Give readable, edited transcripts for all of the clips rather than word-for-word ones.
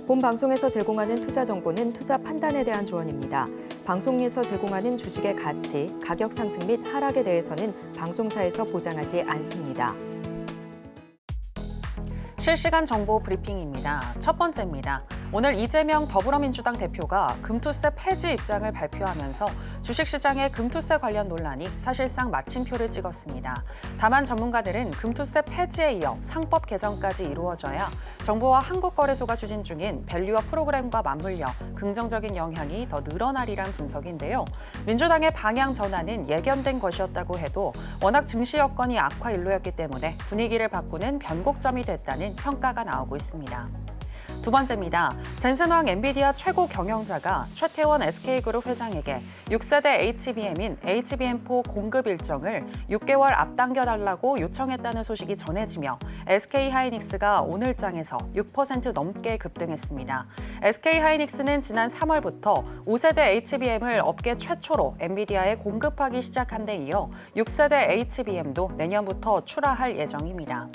본 방송에서 제공하는 투자 정보는 투자 판단에 대한 조언입니다. 방송에서 제공하는 주식의 가치, 가격 상승 및 하락에 대해서는 방송사에서 보장하지 않습니다. 실시간 정보 브리핑입니다. 첫 번째입니다. 오늘 이재명 더불어민주당 대표가 금투세 폐지 입장을 발표하면서 주식시장의 금투세 관련 논란이 사실상 마침표를 찍었습니다. 다만 전문가들은 금투세 폐지에 이어 상법 개정까지 이루어져야 정부와 한국거래소가 추진 중인 밸류업 프로그램과 맞물려 긍정적인 영향이 더 늘어나리란 분석인데요. 민주당의 방향 전환은 예견된 것이었다고 해도 워낙 증시 여건이 악화 일로였기 때문에 분위기를 바꾸는 변곡점이 됐다는 평가가 나오고 있습니다. 두 번째입니다. 젠슨황 엔비디아 최고 경영자가 최태원 SK그룹 회장에게 6세대 HBM인 HBM4 공급 일정을 6개월 앞당겨달라고 요청했다는 소식이 전해지며 SK하이닉스가 오늘장에서 6% 넘게 급등했습니다. SK하이닉스는 지난 3월부터 5세대 HBM을 업계 최초로 엔비디아에 공급하기 시작한 데 이어 6세대 HBM도 내년부터 출하할 예정입니다.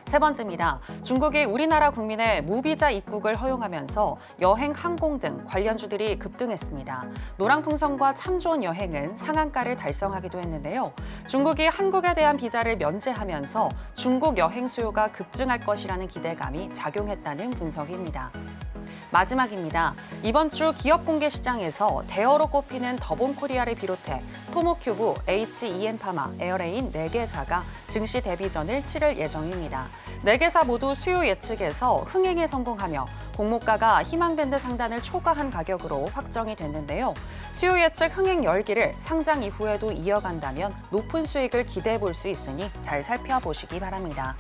세 번째입니다. 중국이 우리나라 국민의 무비자 입국을 허용하면서 여행, 항공 등 관련주들이 급등했습니다. 노랑풍선과 참 좋은 여행은 상한가를 달성하기도 했는데요. 중국이 한국에 대한 비자를 면제하면서 중국 여행 수요가 급증할 것이라는 기대감이 작용했다는 분석입니다. 마지막입니다. 이번 주 기업 공개 시장에서 대어로 꼽히는 더본코리아를 비롯해 토모큐브, HEN파마, 에어레인 4개사가 증시 데뷔전을 치를 예정입니다. 4개사 모두 수요 예측에서 흥행에 성공하며 공모가가 희망밴드 상단을 초과한 가격으로 확정이 됐는데요. 수요 예측 흥행 열기를 상장 이후에도 이어간다면 높은 수익을 기대해 볼 수 있으니 잘 살펴보시기 바랍니다.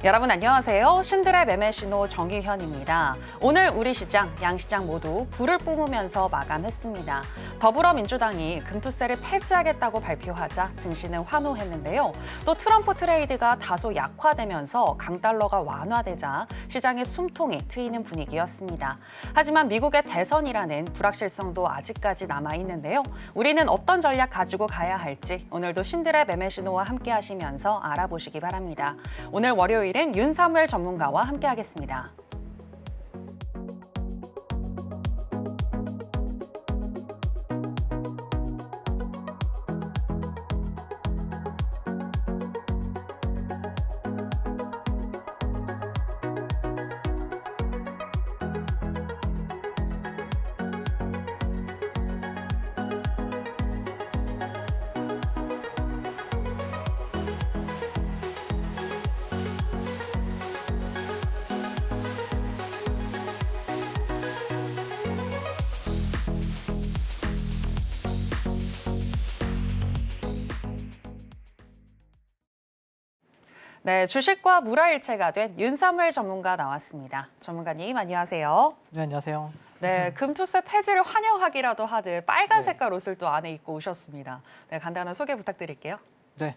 여러분 안녕하세요. 신들의 매매 신호 정희현입니다. 오늘 우리 시장, 양시장 모두 불을 뿜으면서 마감했습니다. 더불어민주당이 금투세를 폐지하겠다고 발표하자 증시는 환호했는데요. 또 트럼프 트레이드가 다소 약화되면서 강달러가 완화되자 시장의 숨통이 트이는 분위기였습니다. 하지만 미국의 대선이라는 불확실성도 아직까지 남아있는데요. 우리는 어떤 전략 가지고 가야 할지 오늘도 신들의 매매 신호와 함께 하시면서 알아보시기 바랍니다. 오늘 월요일은 윤사무엘 전문가와 함께하겠습니다. 네, 주식과 물화일체가 된 윤사무엘 전문가 나왔습니다. 전문가님 안녕하세요. 네, 안녕하세요. 네, 금투세 폐지를 환영하기라도 하듯 빨간 색깔 옷을 또 안에 입고 오셨습니다. 네, 간단한 소개 부탁드릴게요. 네,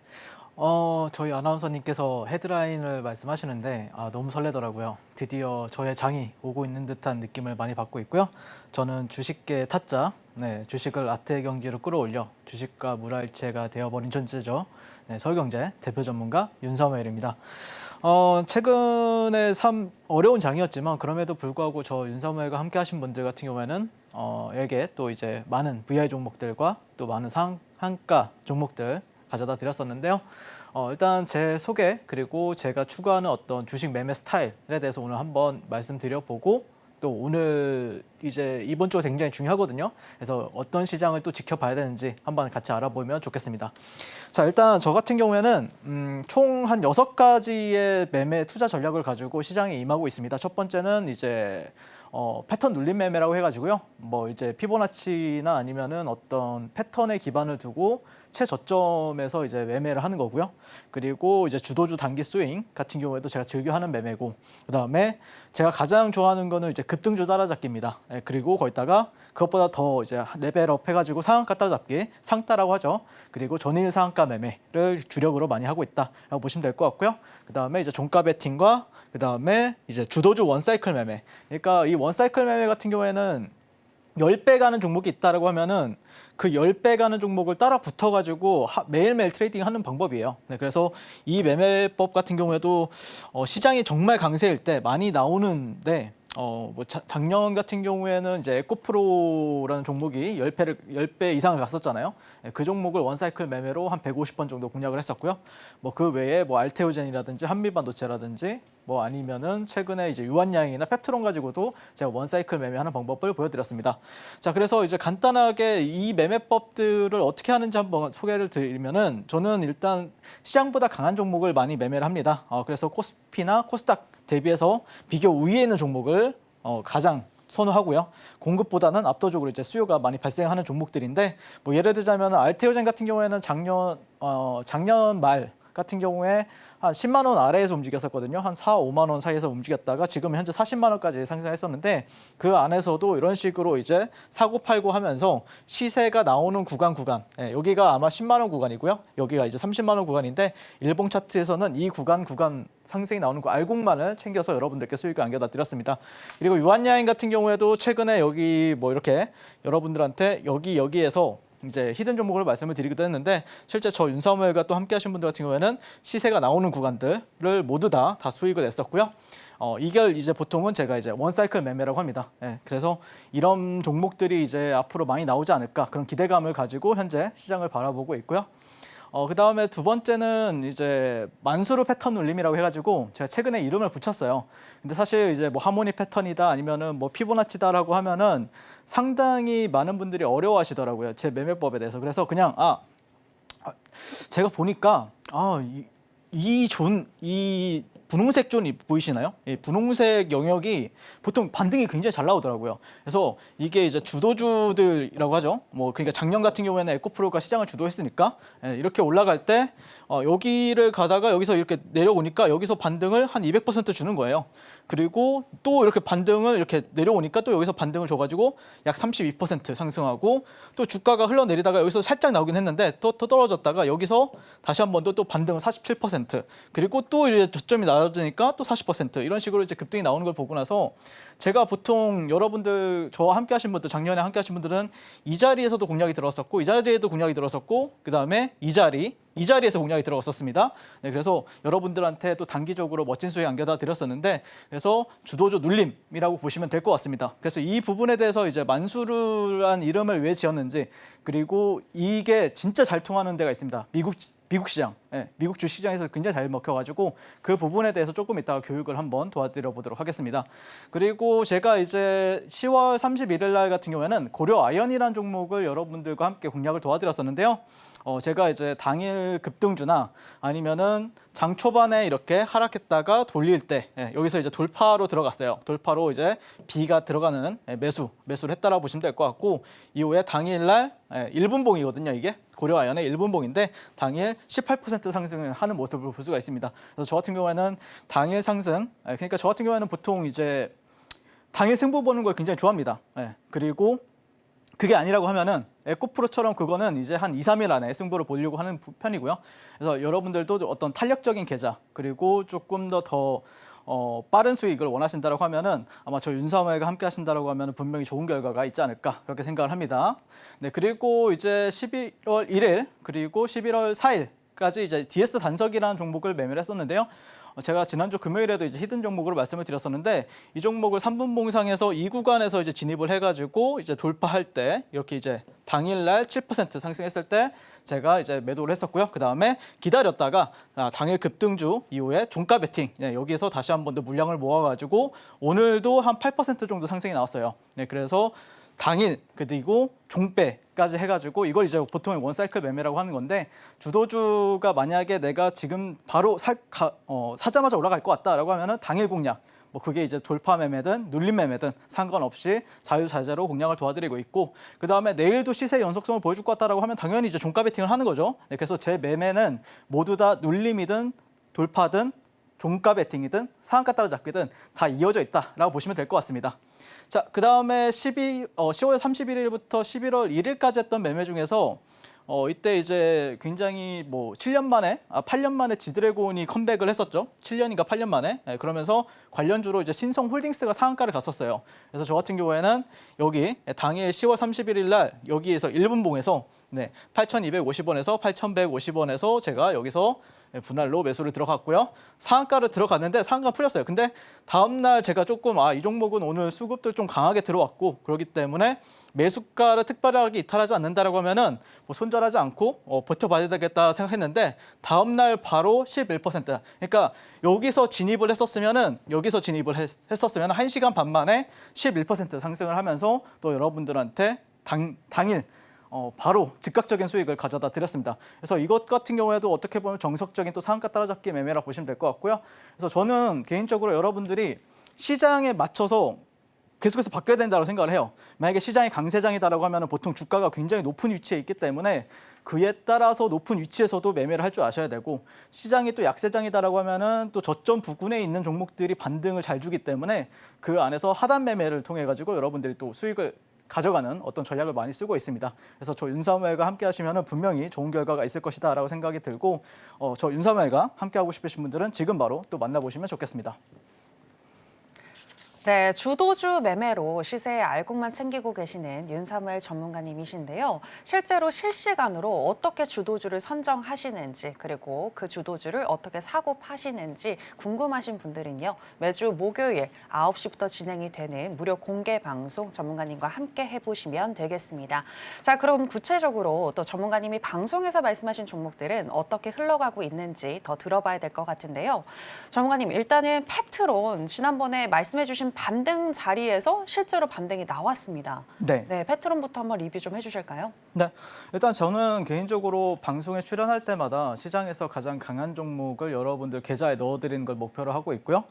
저희 아나운서님께서 헤드라인을 말씀하시는데 너무 설레더라고요. 드디어 저의 장이 오고 있는 듯한 느낌을 많이 받고 있고요. 저는 주식계 타짜, 주식을 아트의 경지로 끌어올려 주식과 물화일체가 되어버린 존재죠. 네, 서울경제 대표 전문가 윤사무엘입니다. 최근에 참 어려운 장이었지만 그럼에도 불구하고 저 윤사무엘과 함께 하신 분들 같은 경우에는 에게 또 이제 많은 VI 종목들과 또 많은 상한가 종목들 가져다 드렸었는데요. 일단 제 소개 그리고 제가 추구하는 어떤 주식 매매 스타일에 대해서 오늘 한번 말씀드려보고 또 오늘 이제 이번 주가 굉장히 중요하거든요. 그래서 어떤 시장을 또 지켜봐야 되는지 한번 같이 알아보면 좋겠습니다. 자, 일단 저 같은 경우에는 총 한 6가지의 매매 투자 전략을 가지고 시장에 임하고 있습니다. 첫 번째는 이제 패턴 눌림 매매라고 해가지고요. 뭐 이제 피보나치나 아니면은 어떤 패턴에 기반을 두고 최저점에서 이제 매매를 하는 거고요. 그리고 이제 주도주 단기 스윙 같은 경우에도 제가 즐겨 하는 매매고, 그다음에 제가 가장 좋아하는 거는 이제 급등주 따라잡기입니다. 그리고 거기다가 그것보다 더 이제 레벨업 해가지고 상한가 따라잡기, 상따라고 하죠. 그리고 전일 상한가 매매를 주력으로 많이 하고 있다라고 보시면 될 것 같고요. 그다음에 이제 종가 베팅과 그다음에 이제 주도주 원사이클 매매. 그러니까 이 원사이클 매매 같은 경우에는 10배 가는 종목이 있다라고 하면은 그 10배 가는 종목을 따라 붙어가지고 매일매일 트레이딩하는 방법이에요. 네, 그래서 이 매매법 같은 경우에도 시장이 정말 강세일 때 많이 나오는데 뭐 작년 같은 경우에는 이제 에코프로라는 종목이 10배 이상을 갔었잖아요. 네, 그 종목을 원사이클 매매로 한 150번 정도 공략을 했었고요. 뭐 그 외에 뭐 알테오젠이라든지 한미반도체라든지 뭐 아니면은 최근에 이제 유한양이나 펩트론 가지고도 제가 원사이클 매매하는 방법을 보여드렸습니다. 자, 그래서 이제 간단하게 이 매매법들을 어떻게 하는지 한번 소개를 드리면은 저는 일단 시장보다 강한 종목을 많이 매매를 합니다. 그래서 코스피나 코스닥 대비해서 비교 우위에 있는 종목을 가장 선호하고요. 공급보다는 압도적으로 이제 수요가 많이 발생하는 종목들인데 뭐 예를 들자면 알테오젠 같은 경우에는 작년 말 같은 경우에 한 10만 원 아래에서 움직였었거든요. 한 4, 5만 원 사이에서 움직였다가 지금은 현재 40만 원까지 상승했었는데 그 안에서도 이런 식으로 이제 사고 팔고 하면서 시세가 나오는 구간 여기가 아마 10만 원 구간이고요. 여기가 이제 30만 원 구간인데 일봉 차트에서는 이 구간 상승이 나오는 그 알곡만을 챙겨서 여러분들께 수익을 안겨다 드렸습니다. 그리고 유한야인 같은 경우에도 최근에 여기 뭐 이렇게 여러분들한테 여기에서 이제 히든 종목을 말씀을 드리기도 했는데 실제 저 윤사무엘과 또 함께 하신 분들 같은 경우에는 시세가 나오는 구간들을 모두 다 수익을 냈었고요. 이걸 이제 보통은 제가 이제 원사이클 매매라고 합니다. 예, 그래서 이런 종목들이 이제 앞으로 많이 나오지 않을까 그런 기대감을 가지고 현재 시장을 바라보고 있고요. 그 다음에 두 번째는 이제 만수르 패턴 눌림이라고 해가지고 제가 최근에 이름을 붙였어요. 근데 사실 이제 뭐 하모니 패턴이다 아니면은 뭐 피보나치다라고 하면은 상당히 많은 분들이 어려워하시더라고요. 제 매매법에 대해서. 그래서 그냥 제가 보니까 이 분홍색 존이 보이시나요? 이 분홍색 영역이 보통 반등이 굉장히 잘 나오더라고요. 그래서 이게 이제 주도주들이라고 하죠. 뭐 그러니까 작년 같은 경우에는 에코프로가 시장을 주도했으니까 이렇게 올라갈 때 여기를 가다가 여기서 이렇게 내려오니까 여기서 반등을 한 200% 주는 거예요. 그리고 또 이렇게 반등을 이렇게 내려오니까 또 여기서 반등을 줘가지고 약 32% 상승하고 또 주가가 흘러내리다가 여기서 살짝 나오긴 했는데 또 떨어졌다가 여기서 다시 한 번 또 반등을 47% 그리고 또 이제 저점이 낮아지니까 또 40% 이런 식으로 이제 급등이 나오는 걸 보고 나서 제가 보통 여러분들 저와 함께 하신 분들 작년에 함께 하신 분들은 이 자리에서도 공략이 들어왔었고 이 자리에도 공략이 들어왔었고 그 다음에 이 자리에서 공략이 들어갔었습니다. 네, 그래서 여러분들한테 또 단기적으로 멋진 수익 안겨다 드렸었는데 그래서 주도주 눌림이라고 보시면 될 것 같습니다. 그래서 이 부분에 대해서 이제 만수르란 이름을 왜 지었는지 그리고 이게 진짜 잘 통하는 데가 있습니다. 미국 시장, 미국 주시장에서 굉장히 잘 먹혀가지고 그 부분에 대해서 조금 이따가 교육을 한번 도와드려 보도록 하겠습니다. 그리고 제가 이제 10월 31일 날 같은 경우에는 고려 아연이라는 종목을 여러분들과 함께 공략을 도와드렸었는데요. 제가 이제 당일 급등주나 아니면은 장 초반에 이렇게 하락했다가 돌릴 때 여기서 이제 돌파로 들어갔어요. 돌파로 이제 B가 들어가는 매수를 했다라고 보시면 될 것 같고 이후에 당일날 1분봉이거든요. 이게 고려아연의 1분봉인데 당일 18% 상승을 하는 모습을 볼 수가 있습니다. 그래서 저 같은 경우에는 당일 상승, 그러니까 저 같은 경우에는 보통 이제 당일 승부 보는 걸 굉장히 좋아합니다. 그리고 그게 아니라고 하면은 에코프로처럼 그거는 이제 한 2, 3일 안에 승부를 보려고 하는 편이고요. 그래서 여러분들도 어떤 탄력적인 계좌 그리고 조금 더 빠른 수익을 원하신다고 하면은 아마 저 윤사무엘과 함께 하신다고 하면 분명히 좋은 결과가 있지 않을까 그렇게 생각을 합니다. 네, 그리고 이제 11월 1일 그리고 11월 4일까지 이제 DS 단석이라는 종목을 매매를 했었는데요. 제가 지난주 금요일에도 이제 히든 종목으로 말씀을 드렸었는데 이 종목을 3분봉상에서 이 구간에서 이제 진입을 해가지고 이제 돌파할 때 이렇게 이제 당일날 7% 상승했을 때 제가 이제 매도를 했었고요. 그 다음에 기다렸다가 당일 급등주 이후에 종가 베팅 여기서 다시 한 번 더 물량을 모아가지고 오늘도 한 8% 정도 상승이 나왔어요. 네, 그래서 당일 그리고 종배까지 해가지고 이걸 이제 보통 원사이클 매매라고 하는 건데 주도주가 만약에 내가 지금 바로 사자마자 올라갈 것 같다라고 하면은 당일 공략 뭐 그게 이제 돌파 매매든 눌림 매매든 상관없이 자유자재로 공략을 도와드리고 있고 그 다음에 내일도 시세 연속성을 보여줄 것 같다라고 하면 당연히 이제 종가 베팅을 하는 거죠. 네, 그래서 제 매매는 모두 다 눌림이든 돌파든 종가 베팅이든 상한가 따라잡기든 다 이어져 있다라고 보시면 될 것 같습니다. 자, 그 다음에 10월 31일부터 11월 1일까지 했던 매매 중에서 이때 이제 굉장히 뭐 8년 만에 지드래곤이 컴백을 했었죠. 7년인가 8년 만에. 그러면서 관련주로 이제 신성홀딩스가 상한가를 갔었어요. 그래서 저 같은 경우에는 여기 당일 10월 31일 날 여기에서 1분봉에서 8,250원에서 8,150원에서 제가 여기서 분할로 매수를 들어갔고요. 상한가를 들어갔는데 상한가 풀렸어요. 근데 다음날 제가 조금 이 종목은 오늘 수급도 좀 강하게 들어왔고 그렇기 때문에 매수가를 특별하게 이탈하지 않는다라고 하면은 뭐 손절하지 않고 버텨봐야 되겠다 생각했는데 다음날 바로 11%. 그러니까 여기서 진입을 했었으면은 1시간 반 만에 11% 상승을 하면서 또 여러분들한테 당일 바로 즉각적인 수익을 가져다 드렸습니다. 그래서 이것 같은 경우에도 어떻게 보면 정석적인 또 상한가 따라잡기 매매라 보시면 될 것 같고요. 그래서 저는 개인적으로 여러분들이 시장에 맞춰서 계속해서 바뀌어야 된다고 생각을 해요. 만약에 시장이 강세장이다라고 하면 보통 주가가 굉장히 높은 위치에 있기 때문에 그에 따라서 높은 위치에서도 매매를 할 줄 아셔야 되고 시장이 또 약세장이다라고 하면은 또 저점 부근에 있는 종목들이 반등을 잘 주기 때문에 그 안에서 하단 매매를 통해 가지고 여러분들이 또 수익을 가져가는 어떤 전략을 많이 쓰고 있습니다. 그래서 저 윤사무엘과 함께 하시면 분명히 좋은 결과가 있을 것이다라고 생각이 들고 저 윤사무엘과 함께 하고 싶으신 분들은 지금 바로 또 만나보시면 좋겠습니다. 네, 주도주 매매로 시세의 알곡만 챙기고 계시는 윤사무엘 전문가님이신데요. 실제로 실시간으로 어떻게 주도주를 선정하시는지 그리고 그 주도주를 어떻게 사고 파시는지 궁금하신 분들은요. 매주 목요일 9시부터 진행이 되는 무료 공개 방송 전문가님과 함께 해보시면 되겠습니다. 자, 그럼 구체적으로 또 전문가님이 방송에서 말씀하신 종목들은 어떻게 흘러가고 있는지 더 들어봐야 될 것 같은데요. 전문가님, 일단은 팩트론 지난번에 말씀해 주신 반등 자리에서 실제로 반등이 나왔습니다. 네, 팩트론부터 한번 리뷰 좀 해주실까요? 네. 일단 저는 개인적으로 방송에 출연할 때마다 시장에서 가장 강한 종목을 여러분들 계좌에 넣어드리는 걸 목표로 하고 있고요.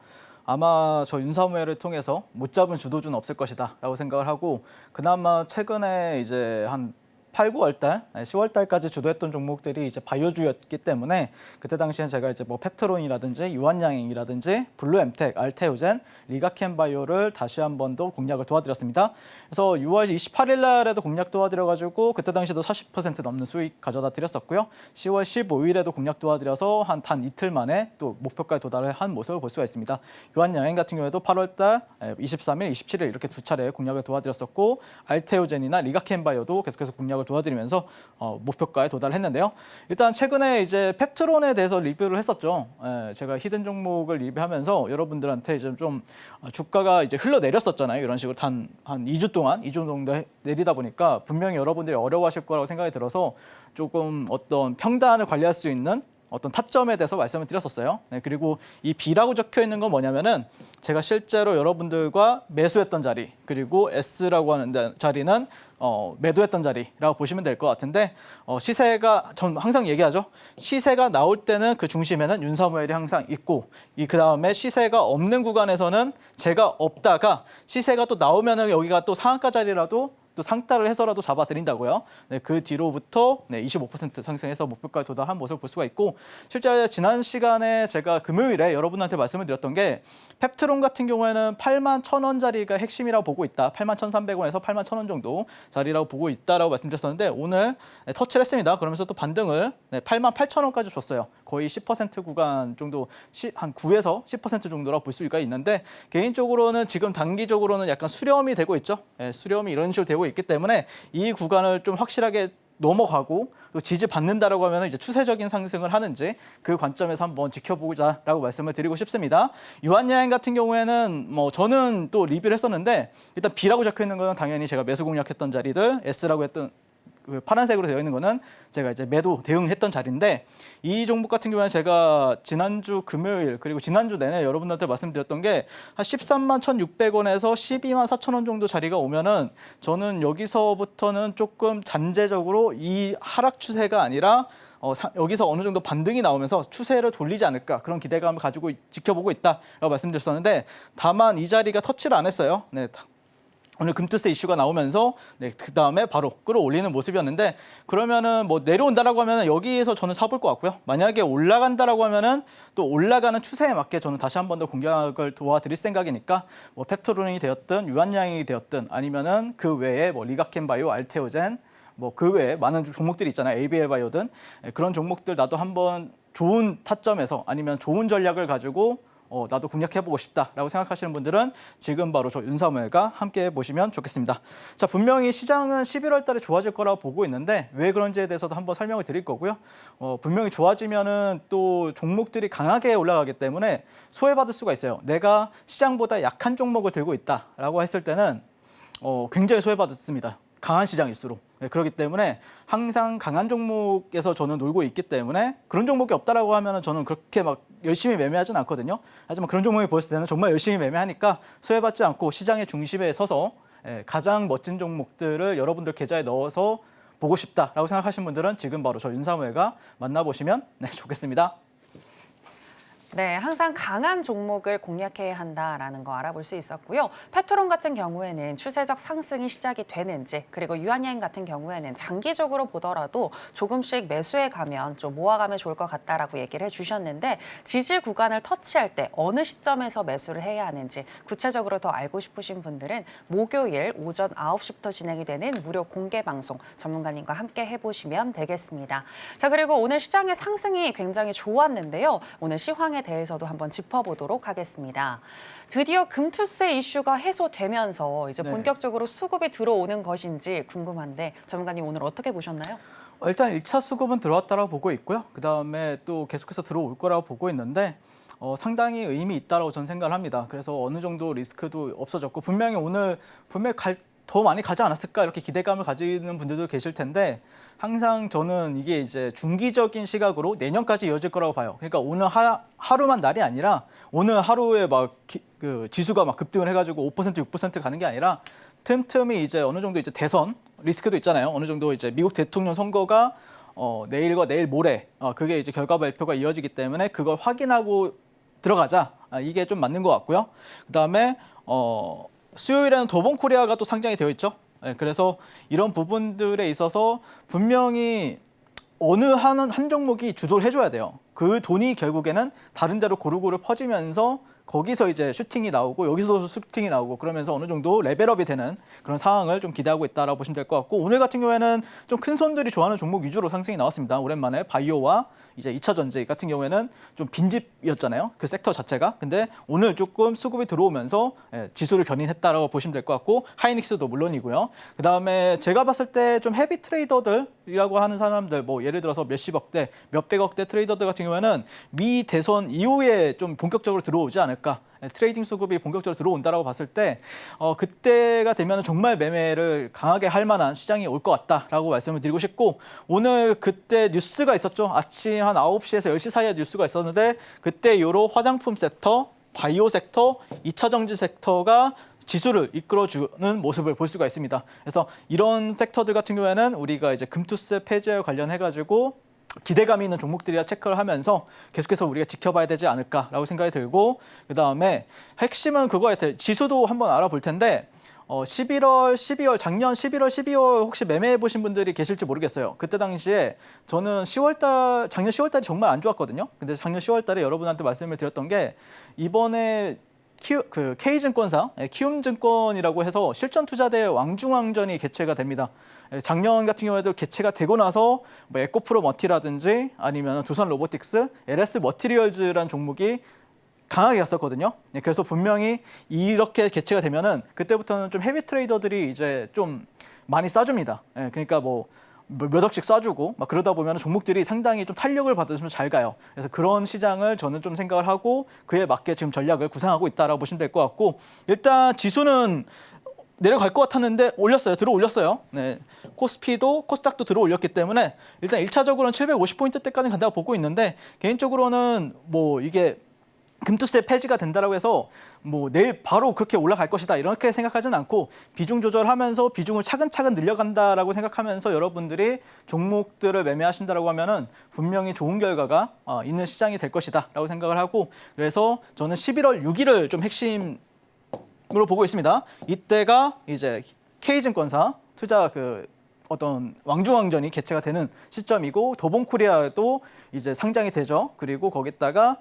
아마 저 윤사무엘을 통해서 못 잡은 주도주는 없을 것이다라고 생각을 하고 그나마 최근에 이제 한 8, 9월 달, 10월 달까지 주도했던 종목들이 이제 바이오주였기 때문에 그때 당시엔 제가 이제 뭐 펩트론이라든지 유한양행이라든지 블루엠텍, 알테오젠, 리가켄바이오를 다시 한 번 더 공략을 도와드렸습니다. 그래서 6월 28일 날에도 공략 도와드려가지고 그때 당시에도 40% 넘는 수익 가져다 드렸었고요. 10월 15일에도 공략 도와드려서 한 단 이틀 만에 또 목표가에 도달을 한 모습을 볼 수가 있습니다. 유한양행 같은 경우에도 8월 달, 23일, 27일 이렇게 두 차례 공략을 도와드렸었고 알테오젠이나 리가켄바이오도 계속해서 공략을 도와드리면서 목표가에 도달했는데요. 일단 최근에 이제 펩트론에 대해서 리뷰를 했었죠. 제가 히든 종목을 리뷰하면서 여러분들한테 이제 좀 주가가 이제 흘러내렸었잖아요. 이런 식으로 한 2주 동안 2주 정도 내리다 보니까 분명히 여러분들이 어려워하실 거라고 생각이 들어서 조금 어떤 평단을 관리할 수 있는 어떤 타점에 대해서 말씀을 드렸었어요. 그리고 이 B라고 적혀 있는 건 뭐냐면은 제가 실제로 여러분들과 매수했던 자리 그리고 S라고 하는 자리는 매도했던 자리라고 보시면 될 것 같은데 시세가 전 항상 얘기하죠. 시세가 나올 때는 그 중심에는 윤사무엘이 항상 있고 그 다음에 시세가 없는 구간에서는 제가 없다가 시세가 또 나오면은 여기가 또 상한가 자리라도 또 상따를 해서라도 잡아드린다고요. 그 뒤로부터 25% 상승해서 목표가에 도달한 모습을 볼 수가 있고 실제 지난 시간에 제가 금요일에 여러분한테 말씀을 드렸던 게 펩트론 같은 경우에는 81,000원짜리가 핵심이라고 보고 있다. 81,300원에서 81,000원 정도 자리라고 보고 있다라고 말씀드렸었는데 오늘 터치를 했습니다. 그러면서 또 반등을 88,000원까지 줬어요. 거의 10% 구간 정도 한 9에서 10% 정도라고 볼 수가 있는데 개인적으로는 지금 단기적으로는 약간 수렴이 되고 있죠. 수렴이 이런 식으로 되고 있기 때문에 이 구간을 좀 확실하게 넘어가고 또 지지받는다라고 하면 이제 추세적인 상승을 하는지 그 관점에서 한번 지켜보자라고 말씀을 드리고 싶습니다. 유한양행 같은 경우에는 뭐 저는 또 리뷰를 했었는데 일단 B라고 적혀 있는 거는 당연히 제가 매수 공략했던 자리들, S라고 했던 그 파란색으로 되어 있는 거는 제가 이제 매도 대응했던 자리인데 이 종목 같은 경우는 제가 지난주 금요일 그리고 지난주 내내 여러분들한테 말씀드렸던 게 한 13만 1,600원에서 12만 4,000원 정도 자리가 오면은 저는 여기서부터는 조금 잠재적으로 이 하락 추세가 아니라 여기서 어느 정도 반등이 나오면서 추세를 돌리지 않을까 그런 기대감을 가지고 지켜보고 있다라고 말씀드렸었는데 다만 이 자리가 터치를 안 했어요. 오늘 금투세 이슈가 나오면서 그 다음에 바로 끌어올리는 모습이었는데 그러면은 뭐 내려온다라고 하면은 여기에서 저는 사볼 것 같고요. 만약에 올라간다라고 하면은 또 올라가는 추세에 맞게 저는 다시 한 번 더 공략을 도와드릴 생각이니까 뭐 펩트론이 되었든 유한양행이 되었든 아니면은 그 외에 뭐 리가켄바이오, 알테오젠 뭐 그 외에 많은 종목들이 있잖아요. ABL 바이오든 그런 종목들 나도 한번 좋은 타점에서 아니면 좋은 전략을 가지고 나도 공략해보고 싶다라고 생각하시는 분들은 지금 바로 저 윤사무엘과 함께 보시면 좋겠습니다. 자, 분명히 시장은 11월 달에 좋아질 거라고 보고 있는데 왜 그런지에 대해서도 한번 설명을 드릴 거고요. 분명히 좋아지면은 또 종목들이 강하게 올라가기 때문에 소외받을 수가 있어요. 내가 시장보다 약한 종목을 들고 있다라고 했을 때는 굉장히 소외받습니다. 강한 시장일수록. 그렇기 때문에 항상 강한 종목에서 저는 놀고 있기 때문에 그런 종목이 없다라고 하면 저는 그렇게 막 열심히 매매하진 않거든요. 하지만 그런 종목이 보였을 때는 정말 열심히 매매하니까 소외받지 않고 시장의 중심에 서서 가장 멋진 종목들을 여러분들 계좌에 넣어서 보고 싶다라고 생각하시는 분들은 지금 바로 저 윤사무엘과 만나보시면 좋겠습니다. 네, 항상 강한 종목을 공략해야 한다라는 거 알아볼 수 있었고요. 페트론 같은 경우에는 추세적 상승이 시작이 되는지, 그리고 유한양행 같은 경우에는 장기적으로 보더라도 조금씩 매수해 가면 좀 모아가면 좋을 것 같다라고 얘기를 해주셨는데, 지지 구간을 터치할 때 어느 시점에서 매수를 해야 하는지 구체적으로 더 알고 싶으신 분들은 목요일 오전 9시부터 진행이 되는 무료 공개 방송 전문가님과 함께 해보시면 되겠습니다. 자, 그리고 오늘 시장의 상승이 굉장히 좋았는데요. 오늘 시황에 대해서도 한번 짚어보도록 하겠습니다. 드디어 금투세 이슈가 해소되면서 이제 본격적으로 수급이 들어오는 것인지 궁금한데 전문가님 오늘 어떻게 보셨나요? 일단 1차 수급은 들어왔다라고 보고 있고요. 그다음에 또 계속해서 들어올 거라고 보고 있는데 상당히 의미 있다라고 저는 생각을 합니다. 그래서 어느 정도 리스크도 없어졌고 분명히 오늘 더 많이 가지 않았을까 이렇게 기대감을 가지는 분들도 계실 텐데 항상 저는 이게 이제 중기적인 시각으로 내년까지 이어질 거라고 봐요. 그러니까 오늘 하루만 날이 아니라 오늘 하루에 그 지수가 막 급등을 해가지고 5% 6% 가는 게 아니라 틈틈이 이제 어느 정도 이제 대선 리스크도 있잖아요. 어느 정도 이제 미국 대통령 선거가 내일과 내일 모레 그게 이제 결과 발표가 이어지기 때문에 그걸 확인하고 들어가자. 이게 좀 맞는 것 같고요. 그다음에 수요일에는 더본코리아가 또 상장이 되어 있죠. 그래서 이런 부분들에 있어서 분명히 어느 한 종목이 주도를 해줘야 돼요. 그 돈이 결국에는 다른 데로 고루고루 퍼지면서 거기서 이제 슈팅이 나오고 여기서도 슈팅이 나오고 그러면서 어느 정도 레벨업이 되는 그런 상황을 좀 기대하고 있다라고 보시면 될 것 같고 오늘 같은 경우에는 좀 큰 손들이 좋아하는 종목 위주로 상승이 나왔습니다. 오랜만에 바이오와 이제 2차 전지 같은 경우에는 좀 빈집이었잖아요. 그 섹터 자체가. 근데 오늘 조금 수급이 들어오면서 지수를 견인했다라고 보시면 될 것 같고 하이닉스도 물론이고요. 그다음에 제가 봤을 때 좀 헤비 트레이더들이라고 하는 사람들 뭐 예를 들어서 몇십억대, 몇백억대 트레이더들 같은 경우에는 미 대선 이후에 좀 본격적으로 들어오지 않을까. 트레이딩 수급이 본격적으로 들어온다라고 봤을 때 그때가 되면 정말 매매를 강하게 할 만한 시장이 올 것 같다라고 말씀을 드리고 싶고 오늘 그때 뉴스가 있었죠. 아침 한 9시에서 10시 사이에 뉴스가 있었는데 그때 이후로 화장품 섹터, 바이오 섹터, 2차 전지 섹터가 지수를 이끌어주는 모습을 볼 수가 있습니다. 그래서 이런 섹터들 같은 경우에는 우리가 이제 금투세 폐지와 관련해가지고 기대감이 있는 종목들이라 체크를 하면서 계속해서 우리가 지켜봐야 되지 않을까라고 생각이 들고 그다음에 핵심은 그거에 대해 지수도 한번 알아볼 텐데 11월, 12월, 작년 11월, 12월 혹시 매매해 보신 분들이 계실지 모르겠어요. 그때 당시에 저는 작년 10월 달이 정말 안 좋았거든요. 근데 작년 10월 달에 여러분한테 말씀을 드렸던 게 이번에 K증권사, 키움증권이라고 해서 실전투자대 왕중왕전이 개최가 됩니다. 작년 같은 경우에도 개최가 되고 나서 뭐 에코프로 머티라든지 아니면 두산 로보틱스, LS 머티리얼즈라는 종목이 강하게 갔었거든요. 그래서 분명히 이렇게 개최가 되면은 그때부터는 좀 헤비 트레이더들이 이제 좀 많이 싸줍니다. 그러니까 몇 억씩 쏴주고 막 그러다 보면 종목들이 상당히 좀 탄력을 받으시면 잘 가요. 그래서 그런 시장을 저는 좀 생각을 하고 그에 맞게 지금 전략을 구상하고 있다라고 보시면 될 것 같고 일단 지수는 내려갈 것 같았는데 들어 올렸어요. 네. 코스피도 코스닥도 들어 올렸기 때문에 일단 1차적으로는 750포인트대까지 간다고 보고 있는데 개인적으로는 이게 금투세 폐지가 된다라고 해서 내일 바로 그렇게 올라갈 것이다 이렇게 생각하지는 않고 비중 조절하면서 비중을 차근차근 늘려간다라고 생각하면서 여러분들이 종목들을 매매하신다라고 하면은 분명히 좋은 결과가 있는 시장이 될 것이다라고 생각을 하고 그래서 저는 11월 6일을 좀 핵심으로 보고 있습니다. 이때가 이제 K증권사 투자 어떤 왕중왕전이 개최가 되는 시점이고 더본코리아도 이제 상장이 되죠. 그리고 거기다가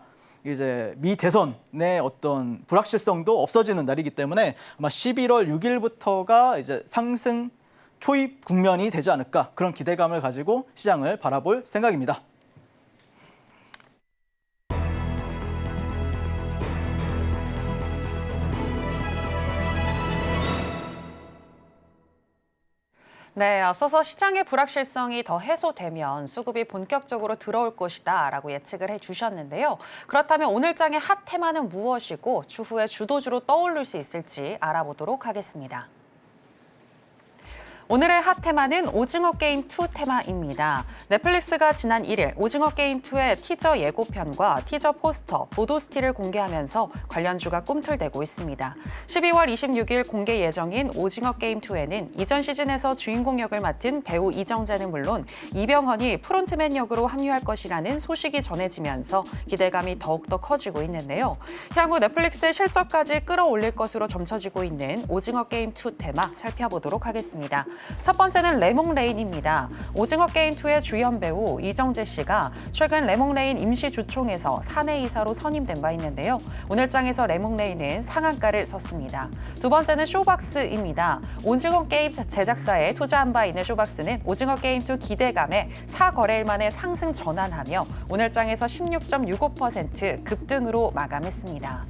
이제 미 대선의 어떤 불확실성도 없어지는 날이기 때문에 아마 11월 6일부터가 이제 상승 초입 국면이 되지 않을까 그런 기대감을 가지고 시장을 바라볼 생각입니다. 네, 앞서서 시장의 불확실성이 더 해소되면 수급이 본격적으로 들어올 것이다 라고 예측을 해주셨는데요. 그렇다면 오늘 장의 핫 테마는 무엇이고 추후에 주도주로 떠오를 수 있을지 알아보도록 하겠습니다. 오늘의 핫 테마는 오징어 게임 2 테마입니다. 넷플릭스가 지난 1일 오징어 게임 2의 티저 예고편과 티저 포스터, 보도 스틸을 공개하면서 관련주가 꿈틀대고 있습니다. 12월 26일 공개 예정인 오징어 게임 2에는 이전 시즌에서 주인공 역을 맡은 배우 이정재는 물론 이병헌이 프론트맨 역으로 합류할 것이라는 소식이 전해지면서 기대감이 더욱더 커지고 있는데요. 향후 넷플릭스의 실적까지 끌어올릴 것으로 점쳐지고 있는 오징어 게임 2 테마 살펴보도록 하겠습니다. 첫 번째는 레몽레인입니다. 오징어 게임 2의 주연 배우 이정재 씨가 최근 레몽레인 임시 주총에서 사내이사로 선임된 바 있는데요. 오늘 장에서 레몽레인은 상한가를 썼습니다. 두 번째는 쇼박스입니다. 오징어 게임 제작사에 투자한 바 있는 쇼박스는 오징어 게임 2 기대감에 4거래일 만에 상승 전환하며 오늘 장에서 16.65% 급등으로 마감했습니다.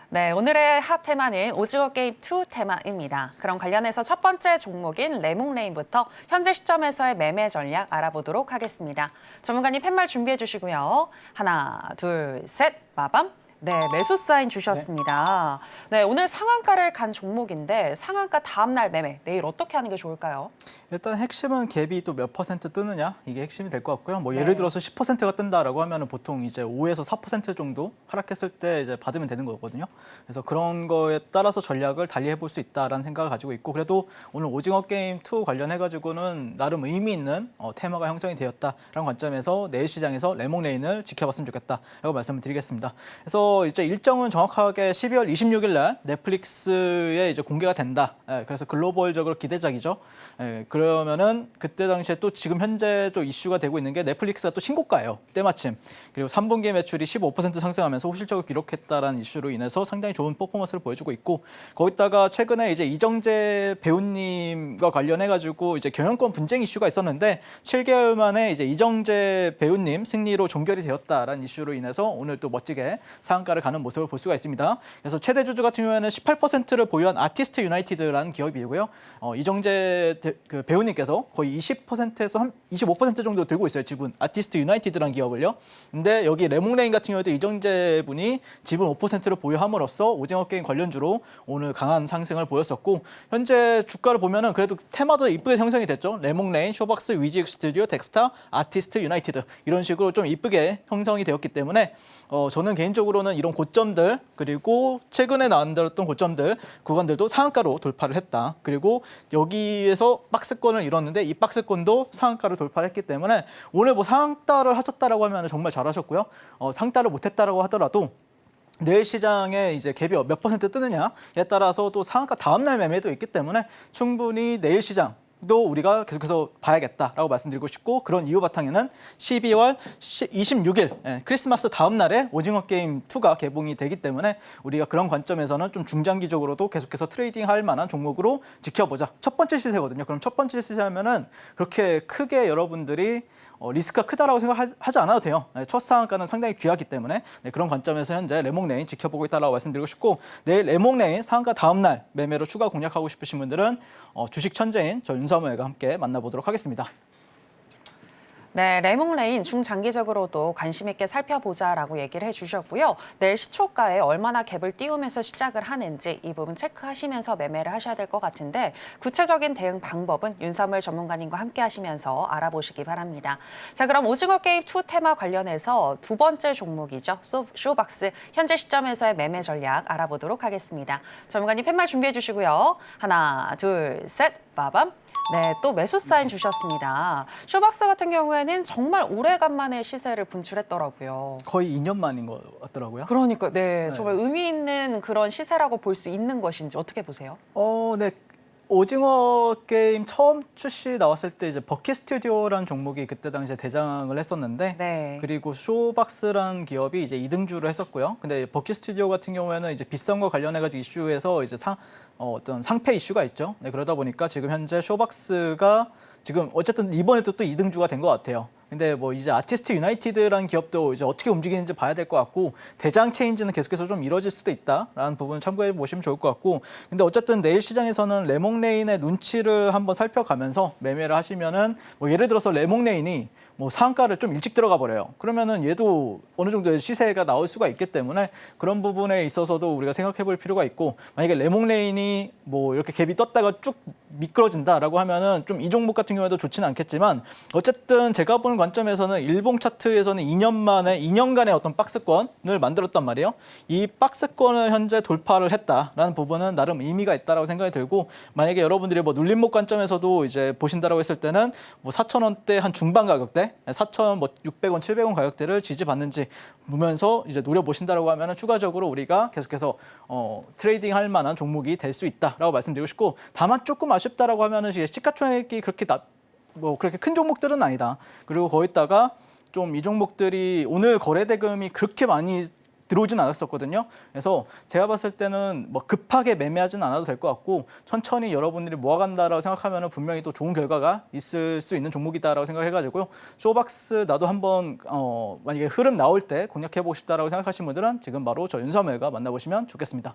네, 오늘의 핫 테마는 오징어 게임 2 테마입니다. 그럼 관련해서 첫 번째 종목인 레몽레인부터 현재 시점에서의 매매 전략 알아보도록 하겠습니다. 전문가님 팻말 준비해 주시고요. 하나, 둘, 셋, 마밤. 네, 매수 사인 주셨습니다. 네, 오늘 상한가를 간 종목인데 상한가 다음 날 매매, 내일 어떻게 하는 게 좋을까요? 일단 핵심은 갭이 또 몇 퍼센트 뜨느냐 이게 핵심이 될 것 같고요. 뭐 네. 예를 들어서 10%가 뜬다라고 하면은 보통 이제 5에서 4% 정도 하락했을 때 이제 받으면 되는 거거든요. 그래서 그런 거에 따라서 전략을 달리해 볼 수 있다라는 생각을 가지고 있고 그래도 오늘 오징어 게임 2 관련해 가지고는 나름 의미 있는 테마가 형성이 되었다라는 관점에서 내일 시장에서 레몽레인을 지켜봤으면 좋겠다라고 말씀을 드리겠습니다. 그래서 이제 일정은 정확하게 12월 26일 날 넷플릭스에 이제 공개가 된다. 그래서 글로벌적으로 기대작이죠. 그러면은 그때 당시에 또 지금 현재 좀 이슈가 되고 있는 게 넷플릭스가 또 신고가예요. 때마침. 그리고 3분기 매출이 15% 상승하면서 호실적을 기록했다라는 이슈로 인해서 상당히 좋은 퍼포먼스를 보여주고 있고 거기다가 최근에 이제 이정재 배우님과 관련해 가지고 이제 경영권 분쟁 이슈가 있었는데 7개월 만에 이제 이정재 배우님 승리로 종결이 되었다라는 이슈로 인해서 오늘 또 멋지게 상한가를 가는 모습을 볼 수가 있습니다. 그래서 최대 주주 같은 경우에는 18%를 보유한 아티스트 유나이티드라는 기업이고요. 이정재 그 배우님께서 거의 20%에서 한 25% 정도 들고 있어요. 지분 아티스트 유나이티드라는 기업을요. 근데 여기 레몽레인 같은 경우에도 이정재 분이 지분 5%를 보유함으로써 오징어 게임 관련주로 오늘 강한 상승을 보였었고 현재 주가를 보면은 그래도 테마도 이쁘게 형성이 됐죠. 레몽레인, 쇼박스, 위지익 스튜디오, 덱스타, 아티스트 유나이티드 이런 식으로 좀 이쁘게 형성이 되었기 때문에 저는 개인적으로는 이런 고점들 그리고 최근에 나왔던 고점들 구간들도 상한가로 돌파를 했다. 그리고 여기에서 박스권을 이뤘는데 이 박스권도 상한가를 돌파했기 때문에 오늘 뭐 상따를 하셨다라고 하면 정말 잘하셨고요. 상따를 못했다라고 하더라도 내일 시장에 이제 갭이 몇 퍼센트 뜨느냐에 따라서 또 상한가 다음날 매매도 있기 때문에 충분히 내일 시장 도 우리가 계속해서 봐야겠다라고 말씀드리고 싶고 그런 이유 바탕에는 12월 26일 크리스마스 다음 날에 오징어 게임 2가 개봉이 되기 때문에 우리가 그런 관점에서는 좀 중장기적으로도 계속해서 트레이딩할 만한 종목으로 지켜보자. 첫 번째 시세거든요. 그럼 첫 번째 시세하면은 그렇게 크게 여러분들이 리스크가 크다라고 생각하지 않아도 돼요. 첫 상한가는 상당히 귀하기 때문에 그런 관점에서 현재 레몽레인 지켜보고 있다라고 말씀드리고 싶고 내일 레몽레인 상한가 다음 날 매매로 추가 공략하고 싶으신 분들은 주식 천재인 저 윤사무엘과 함께 만나보도록 하겠습니다. 네, 레몽레인 중장기적으로도 관심 있게 살펴보자라고 얘기를 해주셨고요. 내일 시초가에 얼마나 갭을 띄우면서 시작을 하는지 이 부분 체크하시면서 매매를 하셔야 될 것 같은데 구체적인 대응 방법은 윤사무엘 전문가님과 함께 하시면서 알아보시기 바랍니다. 자, 그럼 오징어 게임 2 테마 관련해서 두 번째 종목이죠. 쇼박스 현재 시점에서의 매매 전략 알아보도록 하겠습니다. 전문가님 팻말 준비해 주시고요. 하나, 둘, 셋, 빠밤. 네, 또 매수 사인 주셨습니다. 쇼박스 같은 경우에는 정말 오래간만에 시세를 분출했더라고요. 거의 2년 만인 것 같더라고요. 그러니까 네, 정말 의미 있는 그런 시세라고 볼 수 있는 것인지 어떻게 보세요? 네. 오징어 게임 처음 출시 나왔을 때 이제 버킷 스튜디오라는 종목이 그때 당시에 대장을 했었는데 네. 그리고 쇼박스라는 기업이 이제 2등주를 했었고요. 근데 버킷 스튜디오 같은 경우에는 이제 비싼 거 관련해가지고 이슈에서 이제 어떤 상패 이슈가 있죠. 네, 그러다 보니까 지금 현재 쇼박스가 지금 어쨌든 이번에도 또 2등주가 된 것 같아요. 근데 뭐 이제 아티스트 유나이티드라는 기업도 이제 어떻게 움직이는지 봐야 될 것 같고 대장 체인지는 계속해서 좀 이뤄질 수도 있다라는 부분 참고해 보시면 좋을 것 같고 근데 어쨌든 내일 시장에서는 레몽레인의 눈치를 한번 살펴가면서 매매를 하시면은 뭐 예를 들어서 레몽레인이 뭐 상한가를 좀 일찍 들어가 버려요. 그러면은 얘도 어느 정도의 시세가 나올 수가 있기 때문에 그런 부분에 있어서도 우리가 생각해 볼 필요가 있고 만약에 레몽레인이 뭐 이렇게 갭이 떴다가 쭉 미끄러진다라고 하면은 좀 이 종목 같은 경우에도 좋지는 않겠지만 어쨌든 제가 보는 관점에서는 일봉 차트에서는 2년 만에 2년간의 어떤 박스권을 만들었단 말이에요. 이 박스권을 현재 돌파를 했다라는 부분은 나름 의미가 있다라고 생각이 들고 만약에 여러분들이 뭐 눌림목 관점에서도 이제 보신다라고 했을 때는 뭐 4,000원대 한 중반 가격대 4,600원, 700원 가격대를 지지받는지 보면서 이제 노려보신다라고 하면은 추가적으로 우리가 계속해서 트레이딩 할 만한 종목이 될 수 있다라고 말씀드리고 싶고 다만 조금 아쉽다라고 하면은 시가총액이 그렇게 그렇게 큰 종목들은 아니다. 그리고 거기다가 좀 이 종목들이 오늘 거래 대금이 그렇게 많이 들어오진 않았었거든요. 그래서 제가 봤을 때는 뭐 급하게 매매하진 않아도 될 것 같고 천천히 여러분들이 모아간다라고 생각하면 분명히 또 좋은 결과가 있을 수 있는 종목이다라고 생각해가지고요. 쇼박스 나도 한번 만약에 흐름 나올 때 공략해보고 싶다라고 생각하시는 분들은 지금 바로 저 윤삼회가 만나보시면 좋겠습니다.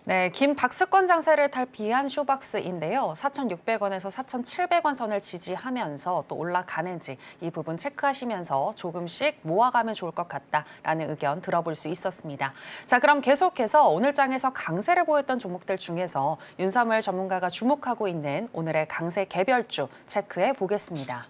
네, 긴 박스권 장세를 탈피한 쇼박스인데요. 4,600원에서 4,700원 선을 지지하면서 또 올라가는지 이 부분 체크하시면서 조금씩 모아가면 좋을 것 같다라는 의견 들어볼 수 있었습니다. 자, 그럼 계속해서 오늘 장에서 강세를 보였던 종목들 중에서 윤사무엘 전문가가 주목하고 있는 오늘의 강세 개별주 체크해 보겠습니다.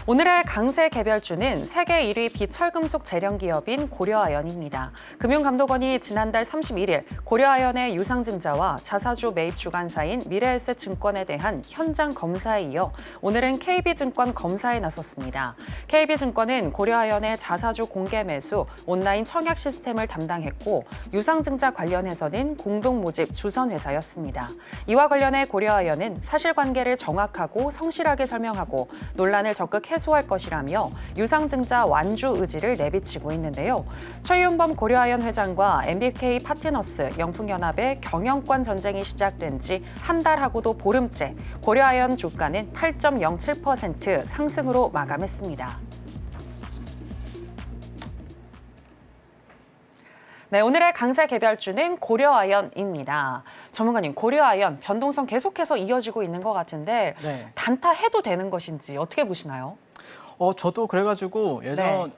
오늘의 강세 개별주는 세계 1위 비철금속 재련 기업인 고려아연입니다. 금융감독원이 지난달 31일 고려아연의 유상증자와 자사주 매입 주관사인 미래에셋증권에 대한 현장 검사에 이어 오늘은 KB증권 검사에 나섰습니다. KB증권은 고려아연의 자사주 공개 매수, 온라인 청약 시스템을 담당했고 유상증자 관련해서는 공동 모집 주선회사였습니다. 이와 관련해 고려아연은 사실관계를 정확하고 성실하게 설명하고 논란을 적극 해소할 것이라며 유상증자 완주 의지를 내비치고 있는데요. 최윤범 고려아연 회장과 MBK 파트너스 영풍연합의 경영권 전쟁이 시작된 지 한 달하고도 보름째 고려아연 주가는 8.07% 상승으로 마감했습니다. 네, 오늘의 강세 개별주는 고려아연입니다. 전문가님, 고려아연 변동성 계속해서 이어지고 있는 것 같은데 네. 단타해도 되는 것인지 어떻게 보시나요? 저도 그래가지고 예전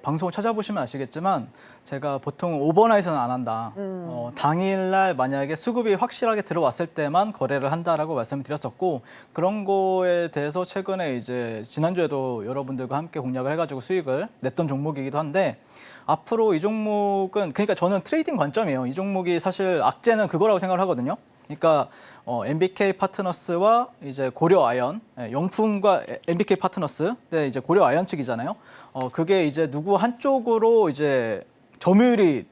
방송을 찾아보시면 아시겠지만 제가 보통 오버나잇은 안 한다. 당일날 만약에 수급이 확실하게 들어왔을 때만 거래를 한다라고 말씀을 드렸었고 그런 거에 대해서 최근에 이제 지난주에도 여러분들과 함께 공략을 해가지고 수익을 냈던 종목이기도 한데 앞으로 이 종목은 그러니까 저는 트레이딩 관점이에요. 이 종목이 사실 악재는 그거라고 생각을 하거든요. 그러니까 MBK 파트너스와 이제 고려아연, 영풍과 MBK 파트너스, 네, 이제 고려아연 측이잖아요. 그게 이제 누구 한쪽으로 이제 점유율이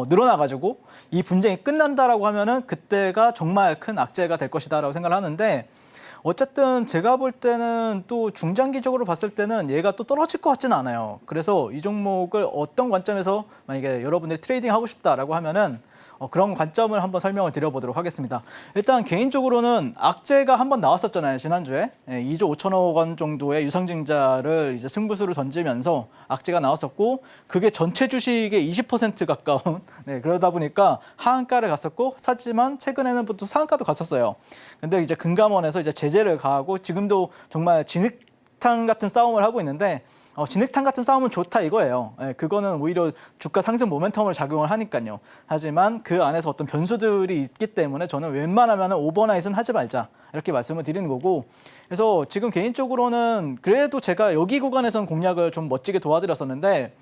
늘어나가지고 이 분쟁이 끝난다라고 하면은 그때가 정말 큰 악재가 될 것이다라고 생각을 하는데. 어쨌든 제가 볼 때는 또 중장기적으로 봤을 때는 얘가 또 떨어질 것 같지는 않아요. 그래서 이 종목을 어떤 관점에서 만약에 여러분들이 트레이딩 하고 싶다라고 하면은 그런 관점을 한번 설명을 드려보도록 하겠습니다. 일단 개인적으로는 악재가 한번 나왔었잖아요. 지난주에 2조 5천억 원 정도의 유상증자를 이제 승부수를 던지면서 악재가 나왔었고 그게 전체 주식의 20% 가까운 그러다 보니까 하한가를 갔었고 하지만 최근에는 또 상한가도 갔었어요. 근데 이제 금감원에서 이제 제재를 가하고 지금도 정말 진흙탕 같은 싸움을 하고 있는데 진흙탕 같은 싸움은 좋다 이거예요. 그거는 오히려 주가 상승 모멘텀을 작용을 하니까요. 하지만 그 안에서 어떤 변수들이 있기 때문에 저는 웬만하면 오버나잇은 하지 말자 이렇게 말씀을 드리는 거고 그래서 지금 개인적으로는 그래도 제가 여기 구간에서는 공략을 좀 멋지게 도와드렸었는데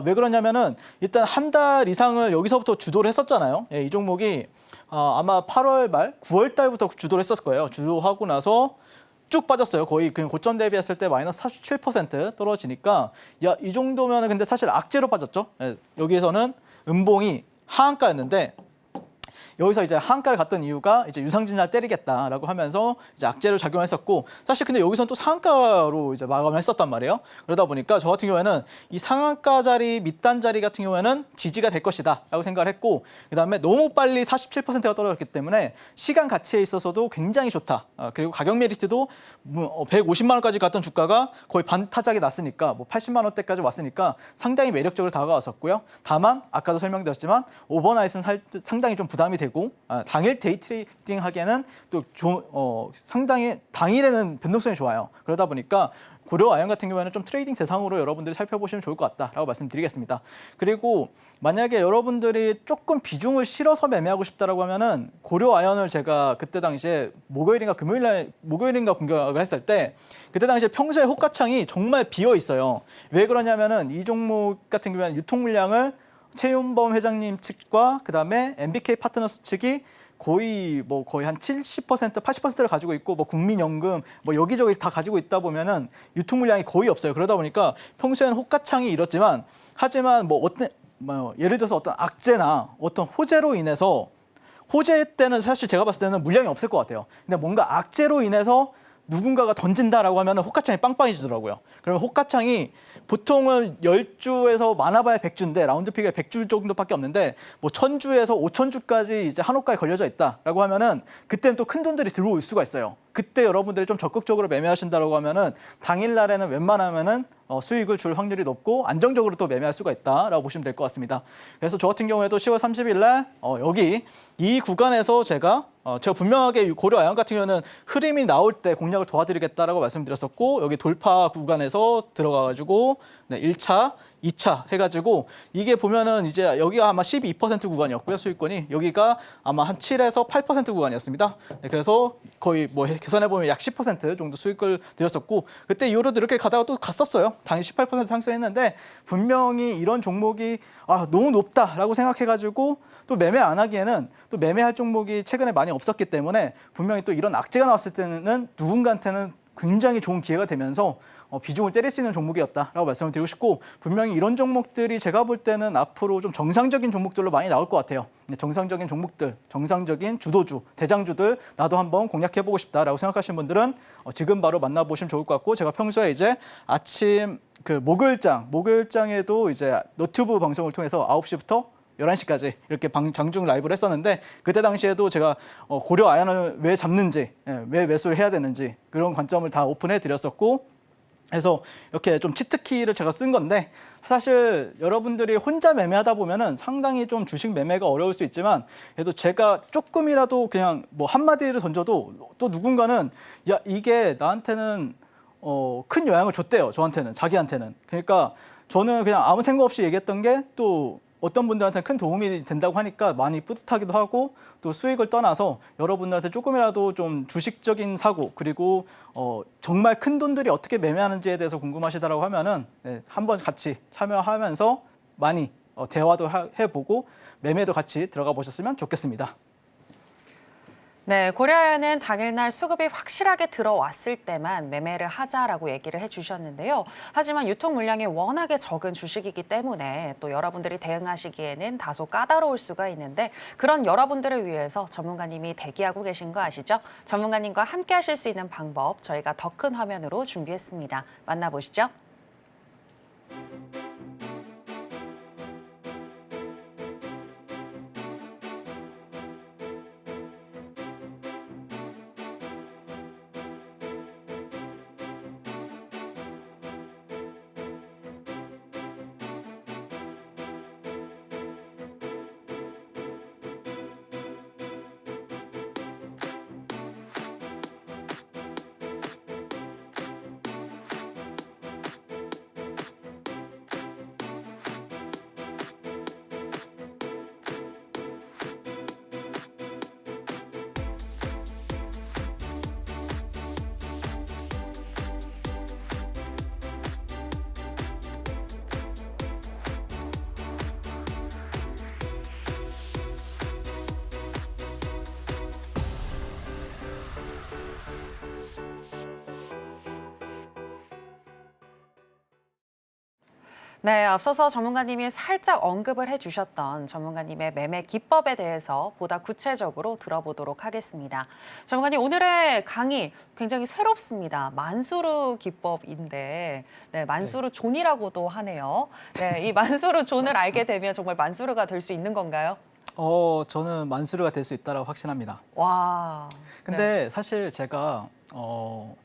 왜 그러냐면은 일단 한 달 이상을 여기서부터 주도를 했었잖아요. 이 종목이 아마 8월 말 9월 달부터 주도를 했었을 거예요. 주도하고 나서 쭉 빠졌어요. 거의 그냥 고점 대비했을 때 마이너스 47% 떨어지니까 야, 이 정도면 근데 사실 악재로 빠졌죠. 여기에서는 음봉이 하한가였는데 여기서 이제 하한가를 갔던 이유가 이제 유상증자를 때리겠다라고 하면서 이제 악재로 작용했었고, 사실 근데 여기서는 또 상한가로 이제 마감을 했었단 말이에요. 그러다 보니까 저 같은 경우에는 이 상한가 자리, 밑단 자리 같은 경우에는 지지가 될 것이다라고 생각을 했고, 그다음에 너무 빨리 47%가 떨어졌기 때문에 시간 가치에 있어서도 굉장히 좋다. 그리고 가격 메리트도 150만 원까지 갔던 주가가 거의 반타작이 났으니까 뭐 80만 원대까지 왔으니까 상당히 매력적으로 다가왔었고요. 다만 아까도 설명드렸지만 오버나잇은 상당히 좀 부담이 되고, 당일 데이 트레이딩 하기에는 또 상당히 당일에는 변동성이 좋아요. 그러다 보니까 고려 아연 같은 경우에는 좀 트레이딩 대상으로 여러분들이 살펴보시면 좋을 것 같다라고 말씀드리겠습니다. 그리고 만약에 여러분들이 조금 비중을 실어서 매매하고 싶다라고 하면은 고려 아연을 제가 그때 당시에 목요일인가 공격을 했을 때, 그때 당시에 평소에 호가창이 정말 비어 있어요. 왜 그러냐면은 이 종목 같은 경우에는 유통 물량을 최윤범 회장님 측과 그다음에 MBK 파트너스 측이 거의 한 70%, 80%를 가지고 있고, 뭐 국민연금 여기저기 다 가지고 있다 보면은 유통 물량이 거의 없어요. 그러다 보니까 평소에는 호가창이 이렇지만, 하지만 예를 들어서 어떤 악재나 어떤 호재로 인해서, 호재 때는 사실 제가 봤을 때는 물량이 없을 것 같아요. 근데 뭔가 악재로 인해서 누군가가 던진다라고 하면 호가창이 빵빵해지더라고요. 그러면 호가창이 보통은 10주에서 많아봐야 100주인데 라운드 픽에 100주 정도밖에 없는데, 뭐 1000주에서 5000주까지 이제 한 호가에 걸려져 있다라고 하면은 그때는 또 큰 돈들이 들어올 수가 있어요. 그때 여러분들이 좀 적극적으로 매매하신다라고 하면은 당일날에는 웬만하면은 수익을 줄 확률이 높고 안정적으로 또 매매할 수가 있다라고 보시면 될 것 같습니다. 그래서 저 같은 경우에도 10월 30일 날 여기 이 구간에서 제가 분명하게 고려 아연 같은 경우는 흐름이 나올 때 공략을 도와드리겠다라고 말씀드렸었고, 여기 돌파 구간에서 들어가가지고 1차, 2차 해가지고 이게 보면은 이제 여기가 아마 12% 구간이었고요. 수익권이 여기가 아마 한 7에서 8% 구간이었습니다. 네, 그래서 거의 계산해 보면 약 10% 정도 수익을 드렸었고, 그때 이후로도 이렇게 가다가 또 갔었어요. 당일 18% 상승했는데, 분명히 이런 종목이 너무 높다라고 생각해가지고 또 매매 안 하기에는, 또 매매할 종목이 최근에 많이 없었기 때문에 분명히 또 이런 악재가 나왔을 때는 누군가한테는 굉장히 좋은 기회가 되면서 비중을 때릴 수 있는 종목이었다라고 말씀을 드리고 싶고, 분명히 이런 종목들이 제가 볼 때는 앞으로 좀 정상적인 종목들로 많이 나올 것 같아요. 정상적인 종목들, 정상적인 주도주, 대장주들 나도 한번 공략해보고 싶다라고 생각하시는 분들은 지금 바로 만나보시면 좋을 것 같고, 제가 평소에 이제 아침 목요일장에도 이제 너튜브 방송을 통해서 9시부터 11시까지 이렇게 장중 라이브를 했었는데, 그때 당시에도 제가 고려 아연을 왜 잡는지, 왜 매수를 해야 되는지 그런 관점을 다 오픈해 드렸었고, 그래서 이렇게 좀 치트키를 제가 쓴 건데, 사실 여러분들이 혼자 매매하다 보면은 상당히 좀 주식 매매가 어려울 수 있지만, 그래도 제가 조금이라도 그냥 한마디를 던져도 또 누군가는 이게 나한테는 큰 영향을 줬대요. 저한테는, 자기한테는. 그러니까 저는 그냥 아무 생각 없이 얘기했던 게 또 어떤 분들한테는 큰 도움이 된다고 하니까 많이 뿌듯하기도 하고, 또 수익을 떠나서 여러분들한테 조금이라도 좀 주식적인 사고, 그리고 정말 큰 돈들이 어떻게 매매하는지에 대해서 궁금하시다라고 하면은 한번 같이 참여하면서 많이 대화도 해보고 매매도 같이 들어가 보셨으면 좋겠습니다. 네, 고려아연은 당일날 수급이 확실하게 들어왔을 때만 매매를 하자라고 얘기를 해주셨는데요. 하지만 유통 물량이 워낙에 적은 주식이기 때문에 또 여러분들이 대응하시기에는 다소 까다로울 수가 있는데, 그런 여러분들을 위해서 전문가님이 대기하고 계신 거 아시죠? 전문가님과 함께 하실 수 있는 방법 저희가 더 큰 화면으로 준비했습니다. 만나보시죠. 네, 앞서서 전문가님이 살짝 언급을 해주셨던 전문가님의 매매 기법에 대해서 보다 구체적으로 들어보도록 하겠습니다. 전문가님, 오늘의 강의 굉장히 새롭습니다. 만수르 기법인데, 네, 만수르 존이라고도 하네요. 네, 이 만수르 존을 알게 되면 정말 만수르가 될 수 있는 건가요? 저는 만수르가 될 수 있다고 확신합니다. 와. 근데 사실 제가 뭐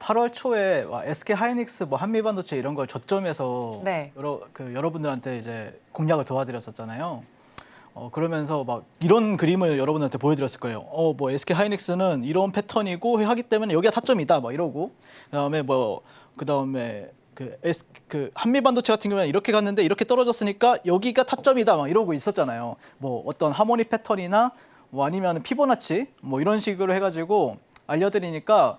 8월 초에 SK 하이닉스, 뭐 한미반도체 이런 걸 저점에서 네. 여러분들한테 이제 공략을 도와드렸었잖아요. 그러면서 막 이런 그림을 여러분한테 보여드렸을 거예요. 뭐 SK 하이닉스는 이런 패턴이고 하기 때문에 여기가 타점이다, 막 이러고 그다음에 그 한미반도체 같은 경우는 이렇게 갔는데 이렇게 떨어졌으니까 여기가 타점이다, 막 이러고 있었잖아요. 뭐 어떤 하모니 패턴이나 뭐 아니면 피보나치 뭐 이런 식으로 해가지고 알려드리니까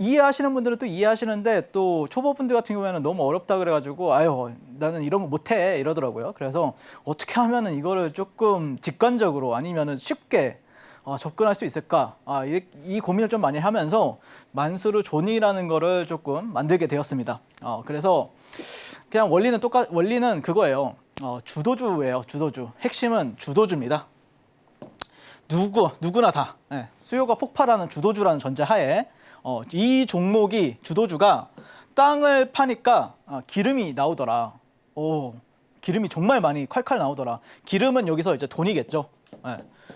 이해하시는 분들은 또 이해하시는데 또 초보분들 같은 경우에는 너무 어렵다 그래가지고 아유 나는 이런 거 못해 이러더라고요. 그래서 어떻게 하면은 이거를 조금 직관적으로 아니면은 쉽게 접근할 수 있을까? 이 고민을 좀 많이 하면서 만수르 존이라는 거를 조금 만들게 되었습니다. 그래서 그냥 원리는 그거예요. 주도주예요. 주도주. 핵심은 주도주입니다. 누구나 다 수요가 폭발하는 주도주라는 전제하에 이 종목이 주도주가 땅을 파니까 기름이 나오더라. 기름이 정말 많이 콸콸 나오더라. 기름은 여기서 이제 돈이겠죠.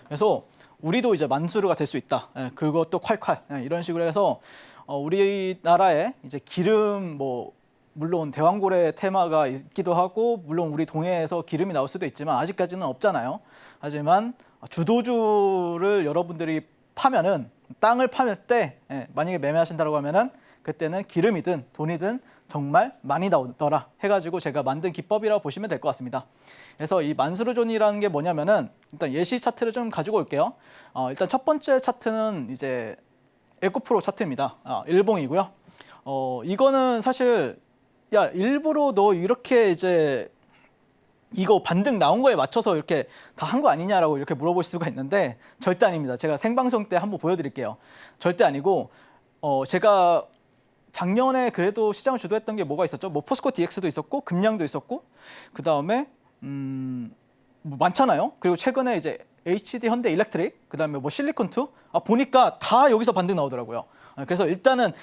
그래서 우리도 이제 만수르가 될 수 있다. 그것도 콸콸 이런 식으로 해서 우리나라에 이제 기름 뭐 물론 대왕고래 테마가 있기도 하고 물론 우리 동해에서 기름이 나올 수도 있지만 아직까지는 없잖아요. 하지만 주도주를 여러분들이 파면은 땅을 파면 때 만약에 매매하신다고 하면은 그때는 기름이든 돈이든 정말 많이 나오더라 해가지고 제가 만든 기법이라고 보시면 될 것 같습니다. 그래서 이 만수르존이라는 게 뭐냐면은 일단 예시 차트를 좀 가지고 올게요. 일단 첫 번째 차트는 이제 에코프로 차트입니다. 일봉이고요. 이거는 사실 야 일부러 너 이렇게 이제 이거 반등 나온 거에 맞춰서 이렇게 다 한 거 아니냐라고 이렇게 물어보실 수가 있는데 절대 아닙니다. 제가 생방송 때 한번 보여드릴게요. 절대 아니고 제가 작년에 그래도 시장을 주도했던 게 뭐가 있었죠? 뭐 포스코 DX도 있었고 금량도 있었고 그 다음에 뭐 많잖아요. 그리고 최근에 이제 HD 현대 일렉트릭 그 다음에 뭐 실리콘2 보니까 다 여기서 반등 나오더라고요. 그래서 일단은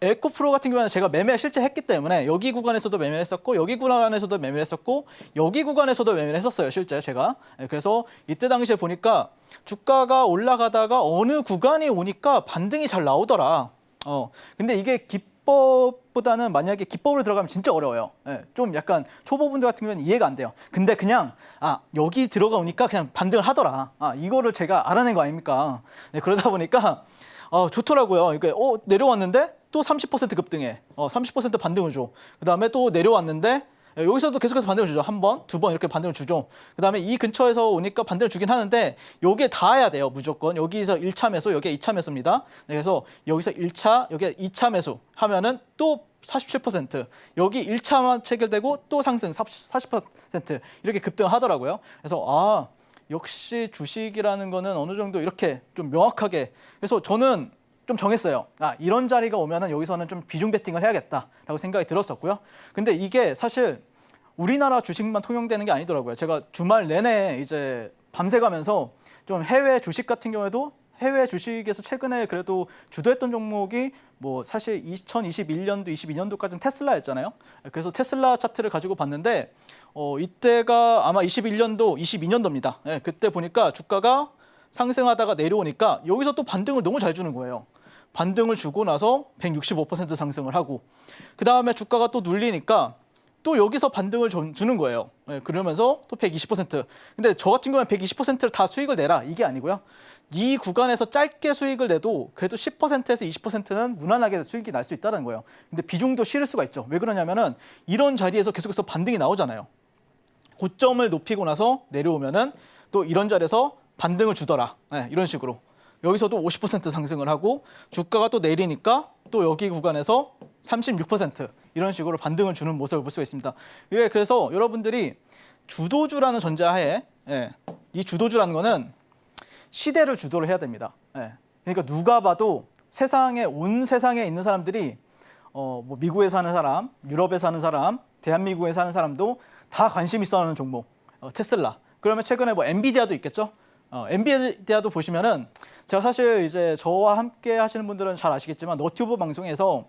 에코프로 같은 경우에는 제가 매매 실제 했기 때문에 여기 구간에서도 매매를 했었고 여기 구간에서도 매매를 했었고 여기 구간에서도 매매를 했었어요. 실제 제가. 그래서 이때 당시에 보니까 주가가 올라가다가 어느 구간이 오니까 반등이 잘 나오더라. 근데 이게 기법보다는 만약에 기법으로 들어가면 진짜 어려워요. 좀 약간 초보분들 같은 경우는 이해가 안 돼요. 근데 그냥 여기 들어가오니까 그냥 반등을 하더라. 이거를 제가 알아낸 거 아닙니까? 그러다 보니까 좋더라고요. 이게 내려왔는데 또 30% 급등해. 30% 반등을 줘. 그 다음에 또 내려왔는데 여기서도 계속해서 반등을 주죠. 한 번, 두 번 이렇게 반등을 주죠. 그 다음에 이 근처에서 오니까 반등을 주긴 하는데 여기에 닿아야 돼요. 무조건. 여기서 1차 매수, 여기에 2차 매수입니다. 그래서 여기서 1차, 여기에 2차 매수 하면은 또 47%. 여기 1차만 체결되고 또 상승 40% 이렇게 급등을 하더라고요. 그래서 역시 주식이라는 거는 어느 정도 이렇게 좀 명확하게 그래서 저는 좀 정했어요. 이런 자리가 오면은 여기서는 좀 비중 베팅을 해야겠다라고 생각이 들었었고요. 근데 이게 사실 우리나라 주식만 통용되는 게 아니더라고요. 제가 주말 내내 이제 밤새 가면서 좀 해외 주식 같은 경우에도 해외 주식에서 최근에 그래도 주도했던 종목이 뭐 사실 2021년도, 22년도까지는 테슬라였잖아요. 그래서 테슬라 차트를 가지고 봤는데 이때가 아마 21년도, 22년도입니다. 그때 보니까 주가가 상승하다가 내려오니까 여기서 또 반등을 너무 잘 주는 거예요. 반등을 주고 나서 165% 상승을 하고 그 다음에 주가가 또 눌리니까 또 여기서 반등을 주는 거예요. 그러면서 또 120%. 근데 저 같은 경우는 120%를 다 수익을 내라 이게 아니고요. 이 구간에서 짧게 수익을 내도 그래도 10%에서 20%는 무난하게 수익이 날 수 있다는 거예요. 근데 비중도 실을 수가 있죠. 왜 그러냐면은 이런 자리에서 계속해서 반등이 나오잖아요. 고점을 높이고 나서 내려오면은 또 이런 자리에서 반등을 주더라. 이런 식으로. 여기서도 50% 상승을 하고 주가가 또 내리니까 또 여기 구간에서 36% 이런 식으로 반등을 주는 모습을 볼 수가 있습니다. 그래서 여러분들이 주도주라는 전제하에 이 주도주라는 거는 시대를 주도를 해야 됩니다. 그러니까 누가 봐도 온 세상에 있는 사람들이 뭐 미국에 사는 사람, 유럽에 사는 사람, 대한민국에 사는 사람도 다 관심 있어하는 종목 테슬라. 그러면 최근에 뭐 엔비디아도 있겠죠. 엔비디아도 보시면은 제가 사실 이제 저와 함께 하시는 분들은 잘 아시겠지만 너튜브 방송에서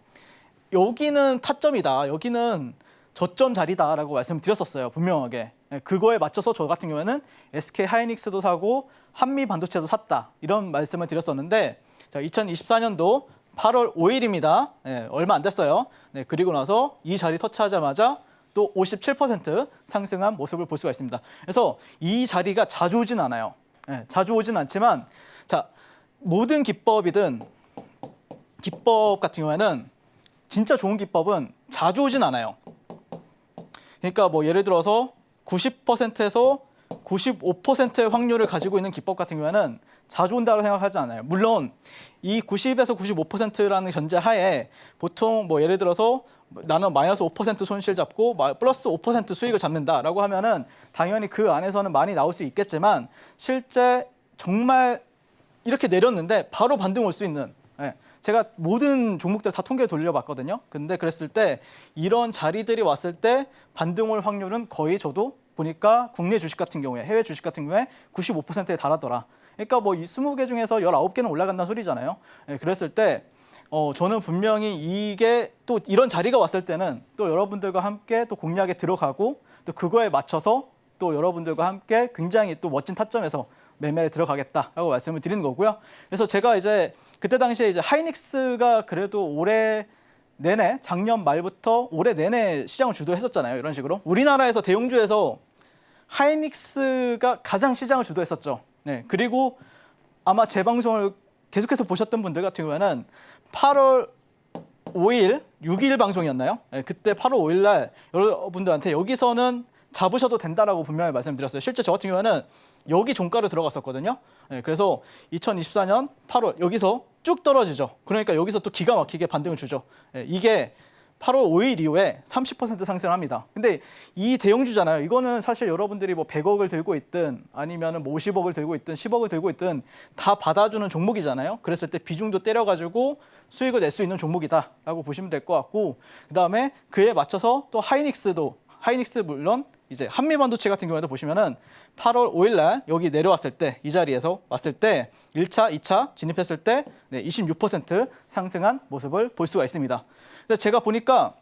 여기는 타점이다, 여기는 저점 자리다라고 말씀드렸었어요. 분명하게. 그거에 맞춰서 저 같은 경우에는 SK 하이닉스도 사고 한미 반도체도 샀다, 이런 말씀을 드렸었는데, 자, 2024년도 8월 5일입니다. 얼마 안 됐어요. 그리고 나서 이 자리 터치하자마자 또 57% 상승한 모습을 볼 수가 있습니다. 그래서 이 자리가 자주 오진 않아요. 자주 오진 않지만, 자, 모든 기법이든 기법 같은 경우에는 진짜 좋은 기법은 자주 오진 않아요. 그러니까 뭐 예를 들어서 90%에서 95%의 확률을 가지고 있는 기법 같은 경우에는 자주 온다고 생각하지 않아요. 물론 이 90에서 95%라는 전제 하에 보통 뭐 예를 들어서 나는 마이너스 5% 손실 잡고 플러스 5% 수익을 잡는다라고 하면은 당연히 그 안에서는 많이 나올 수 있겠지만, 실제 정말 이렇게 내렸는데 바로 반등 올 수 있는, 제가 모든 종목들 다 통계 돌려봤거든요. 근데 그랬을 때 이런 자리들이 왔을 때 반등 올 확률은 거의 저도 보니까 국내 주식 같은 경우에, 해외 주식 같은 경우에 95%에 달하더라. 그러니까 뭐 이 20개 중에서 19개는 올라간다는 소리잖아요. 그랬을 때 저는 분명히 이게 또 이런 자리가 왔을 때는 또 여러분들과 함께 또 공략에 들어가고 또 그거에 맞춰서 또 여러분들과 함께 굉장히 또 멋진 타점에서 매매에 들어가겠다라고 말씀을 드리는 거고요. 그래서 제가 이제 그때 당시에 이제 하이닉스가 그래도 올해 내내, 작년 말부터 올해 내내 시장을 주도했었잖아요. 이런 식으로 우리나라에서 대형주에서 하이닉스가 가장 시장을 주도했었죠. 그리고 아마 제 방송을 계속해서 보셨던 분들 같은 경우에는 8월 5일, 6일 방송이었나요? 그때 8월 5일 날 여러분들한테 여기서는 잡으셔도 된다라고 분명히 말씀드렸어요. 실제 저 같은 경우에는 여기 종가로 들어갔었거든요. 그래서 2024년 8월 여기서 쭉 떨어지죠. 그러니까 여기서 또 기가 막히게 반등을 주죠. 이게 8월 5일 이후에 30% 상승을 합니다. 근데 이 대형주잖아요. 이거는 사실 여러분들이 뭐 100억을 들고 있든 아니면은 뭐 50억을 들고 있든 10억을 들고 있든 다 받아주는 종목이잖아요. 그랬을 때 비중도 때려가지고 수익을 낼 수 있는 종목이다라고 보시면 될 것 같고, 그 다음에 그에 맞춰서 또 하이닉스 물론 이제 한미 반도체 같은 경우에도 보시면은 8월 5일 날 여기 내려왔을 때, 이 자리에서 왔을 때 1차, 2차 진입했을 때 26% 상승한 모습을 볼 수가 있습니다. 그래서 제가 보니까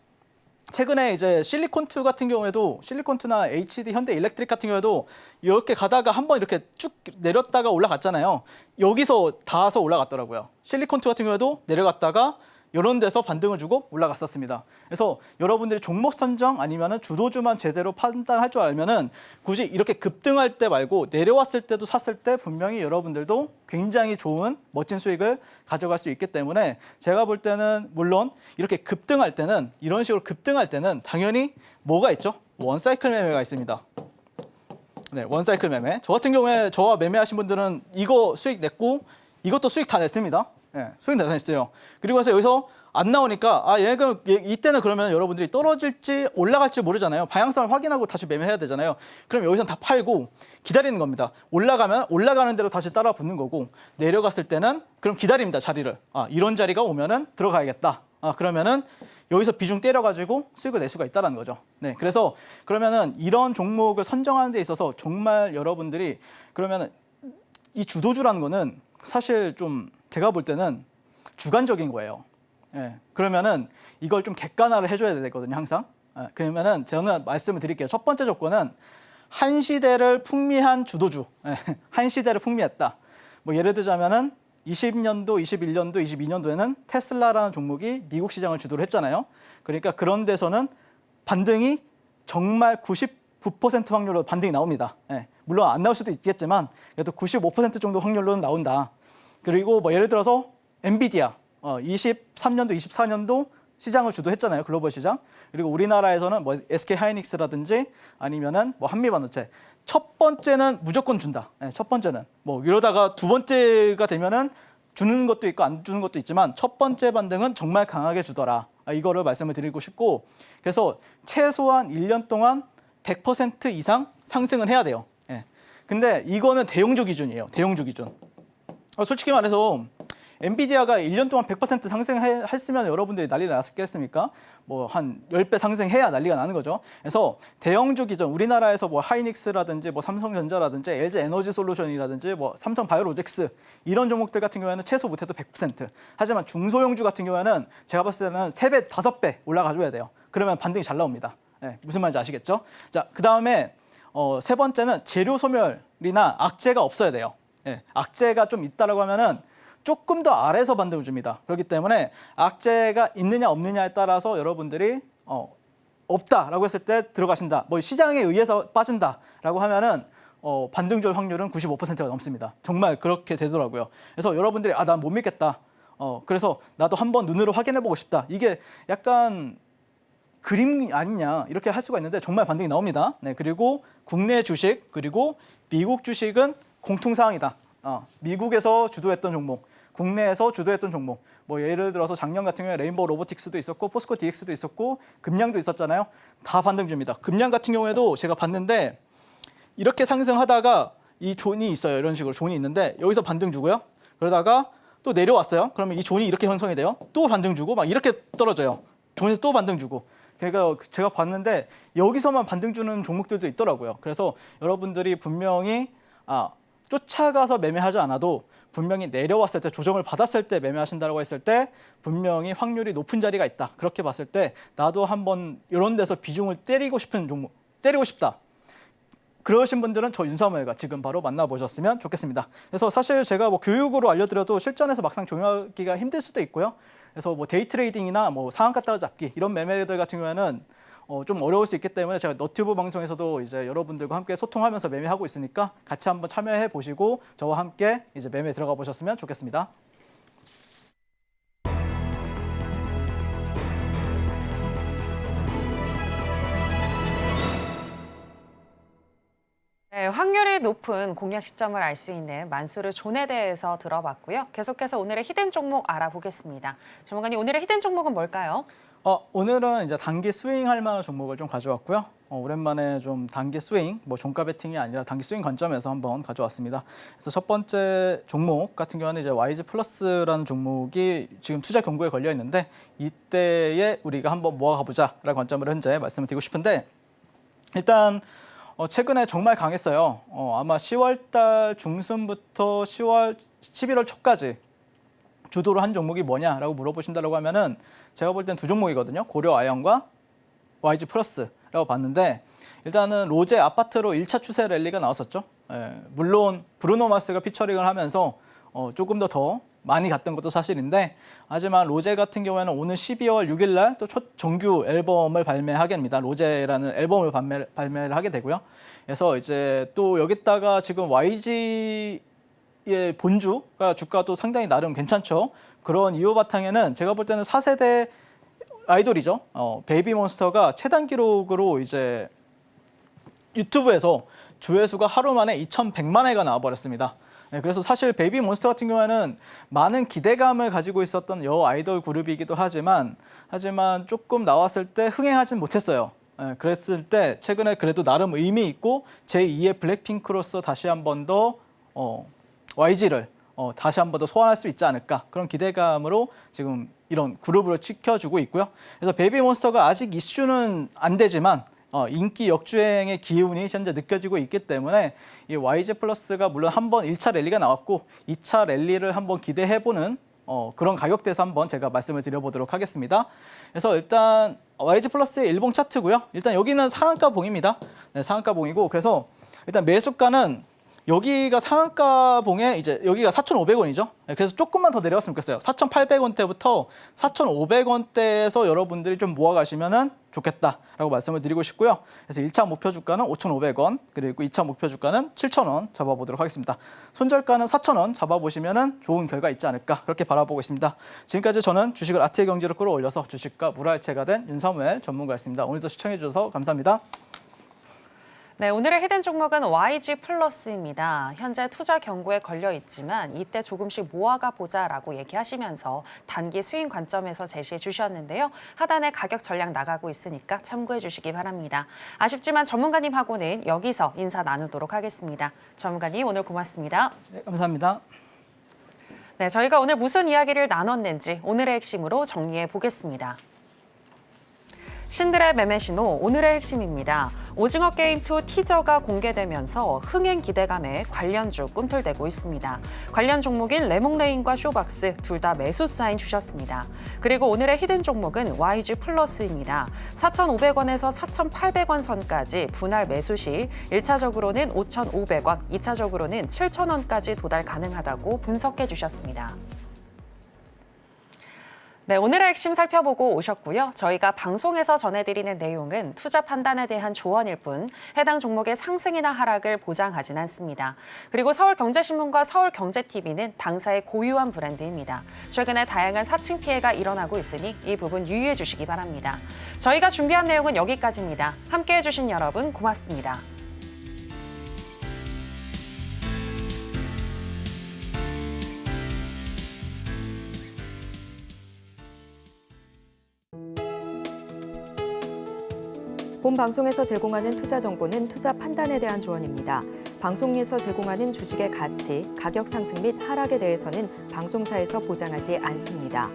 최근에 이제 실리콘2 같은 경우에도, 실리콘2나 HD 현대 일렉트릭 같은 경우에도 이렇게 가다가 한번 이렇게 쭉 내렸다가 올라갔잖아요. 여기서 닿아서 올라갔더라고요. 실리콘2 같은 경우에도 내려갔다가 이런 데서 반등을 주고 올라갔었습니다. 그래서 여러분들이 종목 선정 아니면은 주도주만 제대로 판단할 줄 알면은 굳이 이렇게 급등할 때 말고 내려왔을 때도 샀을 때 분명히 여러분들도 굉장히 좋은 멋진 수익을 가져갈 수 있기 때문에, 제가 볼 때는 물론 이렇게 급등할 때는, 이런 식으로 급등할 때는 당연히 뭐가 있죠? 원사이클 매매가 있습니다. 원사이클 매매. 저 같은 경우에 저와 매매하신 분들은 이거 수익 냈고 이것도 수익 다 냈습니다. 수익 다 냈어요. 그리고 해서 여기서 안 나오니까 얘가 이때는 그러면 여러분들이 떨어질지 올라갈지 모르잖아요. 방향성을 확인하고 다시 매매해야 되잖아요. 그럼 여기서 다 팔고 기다리는 겁니다. 올라가면 올라가는 대로 다시 따라 붙는 거고, 내려갔을 때는 그럼 기다립니다. 자리를. 이런 자리가 오면은 들어가야겠다. 그러면은 여기서 비중 때려가지고 수익을 낼 수가 있다는 거죠. 그래서 그러면은 이런 종목을 선정하는 데 있어서 정말 여러분들이, 그러면은 이 주도주라는 거는 사실 좀 제가 볼 때는 주관적인 거예요. 그러면은 이걸 좀 객관화를 해줘야 되거든요, 항상. 그러면은 저는 말씀을 드릴게요. 첫 번째 조건은 한 시대를 풍미한 주도주, 한 시대를 풍미했다. 뭐 예를 들자면은 20년도, 21년도, 22년도에는 테슬라라는 종목이 미국 시장을 주도를 했잖아요. 그러니까 그런 데서는 반등이 정말 99% 확률로 반등이 나옵니다. 물론 안 나올 수도 있겠지만 그래도 95% 정도 확률로는 나온다. 그리고 뭐 예를 들어서 엔비디아 23년도, 24년도 시장을 주도했잖아요. 글로벌 시장. 그리고 우리나라에서는 뭐 SK 하이닉스라든지 아니면은 뭐 한미 반도체. 첫 번째는 무조건 준다. 첫 번째는 뭐 이러다가 두 번째가 되면은 주는 것도 있고 안 주는 것도 있지만 첫 번째 반등은 정말 강하게 주더라. 이거를 말씀을 드리고 싶고, 그래서 최소한 1년 동안 100% 이상 상승은 해야 돼요. 근데 이거는 대형주 기준이에요. 대형주 기준. 솔직히 말해서 엔비디아가 1년 동안 100% 상승했으면 여러분들이 난리 났겠습니까? 뭐 한 10배 상승해야 난리가 나는 거죠. 그래서 대형주 기존 우리나라에서 뭐 하이닉스라든지 뭐 삼성전자라든지 LG 에너지 솔루션이라든지 뭐 삼성 바이오로직스 이런 종목들 같은 경우에는 최소 못해도 100%. 하지만 중소형주 같은 경우에는 제가 봤을 때는 3배, 5배 올라가줘야 돼요. 그러면 반등이 잘 나옵니다. 네, 무슨 말인지 아시겠죠? 자, 그다음에 세 번째는 재료 소멸이나 악재가 없어야 돼요. 네, 악재가 좀 있다라고 하면은 조금 더 아래서 반등을 줍니다. 그렇기 때문에 악재가 있느냐 없느냐에 따라서 여러분들이 없다라고 했을 때 들어가신다. 뭐 시장에 의해서 빠진다라고 하면은 반등 줄 확률은 95%가 넘습니다. 정말 그렇게 되더라고요. 그래서 여러분들이 난 못 믿겠다. 그래서 나도 한번 눈으로 확인해 보고 싶다. 이게 약간 그림 아니냐 이렇게 할 수가 있는데 정말 반등이 나옵니다. 네, 그리고 국내 주식 그리고 미국 주식은 공통사항이다. 미국에서 주도했던 종목, 국내에서 주도했던 종목. 뭐 예를 들어서 작년 같은 경우에 레인보우 로보틱스도 있었고 포스코 DX도 있었고 금량도 있었잖아요. 다 반등 줍니다. 금량 같은 경우에도 제가 봤는데 이렇게 상승하다가 이 존이 있어요. 이런 식으로 존이 있는데 여기서 반등 주고요. 그러다가 또 내려왔어요. 그러면 이 존이 이렇게 형성이 돼요. 또 반등 주고 막 이렇게 떨어져요. 존에서 또 반등 주고. 그러니까 제가 봤는데 여기서만 반등 주는 종목들도 있더라고요. 그래서 여러분들이 분명히 쫓아가서 매매하지 않아도 분명히 내려왔을 때 조정을 받았을 때 매매하신다고 했을 때 분명히 확률이 높은 자리가 있다. 그렇게 봤을 때 나도 한번 이런 데서 비중을 때리고 싶은 종목, 때리고 싶다. 그러신 분들은 저 윤사무엘과 지금 바로 만나보셨으면 좋겠습니다. 그래서 사실 제가 뭐 교육으로 알려드려도 실전에서 막상 적용하기가 힘들 수도 있고요. 그래서 뭐 데이 트레이딩이나 뭐 상한가 따라잡기 이런 매매들 같은 경우에는 좀 어려울 수 있기 때문에 제가 너튜브 방송에서도 이제 여러분들과 함께 소통하면서 매매하고 있으니까 같이 한번 참여해 보시고 저와 함께 이제 매매 들어가 보셨으면 좋겠습니다. 네, 확률이 높은 공략 시점을 알 수 있는 만수르 존에 대해서 들어봤고요. 계속해서 오늘의 히든 종목 알아보겠습니다. 전문가님, 오늘의 히든 종목은 뭘까요? 오늘은 이제 단기 스윙할 만한 종목을 좀 가져왔고요. 오랜만에 좀 단기 스윙, 뭐 종가 베팅이 아니라 단기 스윙 관점에서 한번 가져왔습니다. 그래서 첫 번째 종목 같은 경우는 이제 YG 플러스라는 종목이 지금 투자 경고에 걸려 있는데 이때에 우리가 한번 모아가 보자라는 관점으로 현재 말씀을 드리고 싶은데 일단 최근에 정말 강했어요. 아마 10월달 중순부터 11월 초까지 주도를 한 종목이 뭐냐라고 물어보신다고 하면은 제가 볼 땐 두 종목이거든요. 고려 아연과 YG 플러스라고 봤는데 일단은 로제 아파트로 1차 추세 랠리가 나왔었죠. 물론 브루노 마스가 피처링을 하면서 조금 더 많이 갔던 것도 사실인데 하지만 로제 같은 경우에는 오늘 12월 6일 날 또 첫 정규 앨범을 발매하게 됩니다. 로제라는 앨범을 발매를 하게 되고요. 그래서 이제 또 여기다가 지금 YG의 본주가 주가도 상당히 나름 괜찮죠. 그런 이유 바탕에는 제가 볼 때는 4세대 아이돌이죠. 베이비몬스터가 최단 기록으로 이제 유튜브에서 조회수가 하루 만에 2,100만 회가 나와버렸습니다. 네, 그래서 사실 베이비몬스터 같은 경우에는 많은 기대감을 가지고 있었던 여 아이돌 그룹이기도 하지만 조금 나왔을 때 흥행하진 못했어요. 네, 그랬을 때 최근에 그래도 나름 의미 있고 제2의 블랙핑크로서 다시 한 번 더 YG를 다시 한 번 더 소환할 수 있지 않을까 그런 기대감으로 지금 이런 그룹으로 지켜주고 있고요. 그래서 베이비몬스터가 아직 이슈는 안 되지만 인기 역주행의 기운이 현재 느껴지고 있기 때문에 이 YG 플러스가 물론 한번 1차 랠리가 나왔고 2차 랠리를 한번 기대해보는 그런 가격대에서 한번 제가 말씀을 드려보도록 하겠습니다. 그래서 일단 YG 플러스의 일봉 차트고요. 일단 여기는 상한가 봉입니다. 네, 상한가 봉이고 그래서 일단 매수가는 여기가 상한가 봉에 이제 여기가 4,500원이죠. 그래서 조금만 더 내려왔으면 좋겠어요. 4,800원대부터 4,500원대에서 여러분들이 좀 모아가시면 좋겠다라고 말씀을 드리고 싶고요. 그래서 1차 목표 주가는 5,500원, 그리고 2차 목표 주가는 7,000원 잡아보도록 하겠습니다. 손절가는 4,000원 잡아보시면 좋은 결과 있지 않을까 그렇게 바라보고 있습니다. 지금까지 저는 주식을 아트의 경지로 끌어올려서 주식과 물화일체가 된 윤사무엘 전문가였습니다. 오늘도 시청해 주셔서 감사합니다. 네, 오늘의 히든 종목은 YG 플러스입니다. 현재 투자 경고에 걸려 있지만 이때 조금씩 모아가 보자라고 얘기하시면서 단기 스윙 관점에서 제시해 주셨는데요. 하단에 가격 전략 나가고 있으니까 참고해 주시기 바랍니다. 아쉽지만 전문가님하고는 여기서 인사 나누도록 하겠습니다. 전문가님 오늘 고맙습니다. 네, 감사합니다. 네, 저희가 오늘 무슨 이야기를 나눴는지 오늘의 핵심으로 정리해 보겠습니다. 신들의 매매신호 오늘의 핵심입니다. 오징어 게임2 티저가 공개되면서 흥행 기대감에 관련주 꿈틀대고 있습니다. 관련 종목인 레몽레인과 쇼박스 둘 다 매수 사인 주셨습니다. 그리고 오늘의 히든 종목은 YG 플러스입니다. 4,500원에서 4,800원 선까지 분할 매수 시 1차적으로는 5,500원, 2차적으로는 7,000원까지 도달 가능하다고 분석해 주셨습니다. 네, 오늘의 핵심 살펴보고 오셨고요. 저희가 방송에서 전해드리는 내용은 투자 판단에 대한 조언일 뿐 해당 종목의 상승이나 하락을 보장하진 않습니다. 그리고 서울경제신문과 서울경제TV는 당사의 고유한 브랜드입니다. 최근에 다양한 사칭 피해가 일어나고 있으니 이 부분 유의해 주시기 바랍니다. 저희가 준비한 내용은 여기까지입니다. 함께해 주신 여러분 고맙습니다. 본 방송에서 제공하는 투자 정보는 투자 판단에 대한 조언입니다. 방송에서 제공하는 주식의 가치, 가격 상승 및 하락에 대해서는 방송사에서 보장하지 않습니다.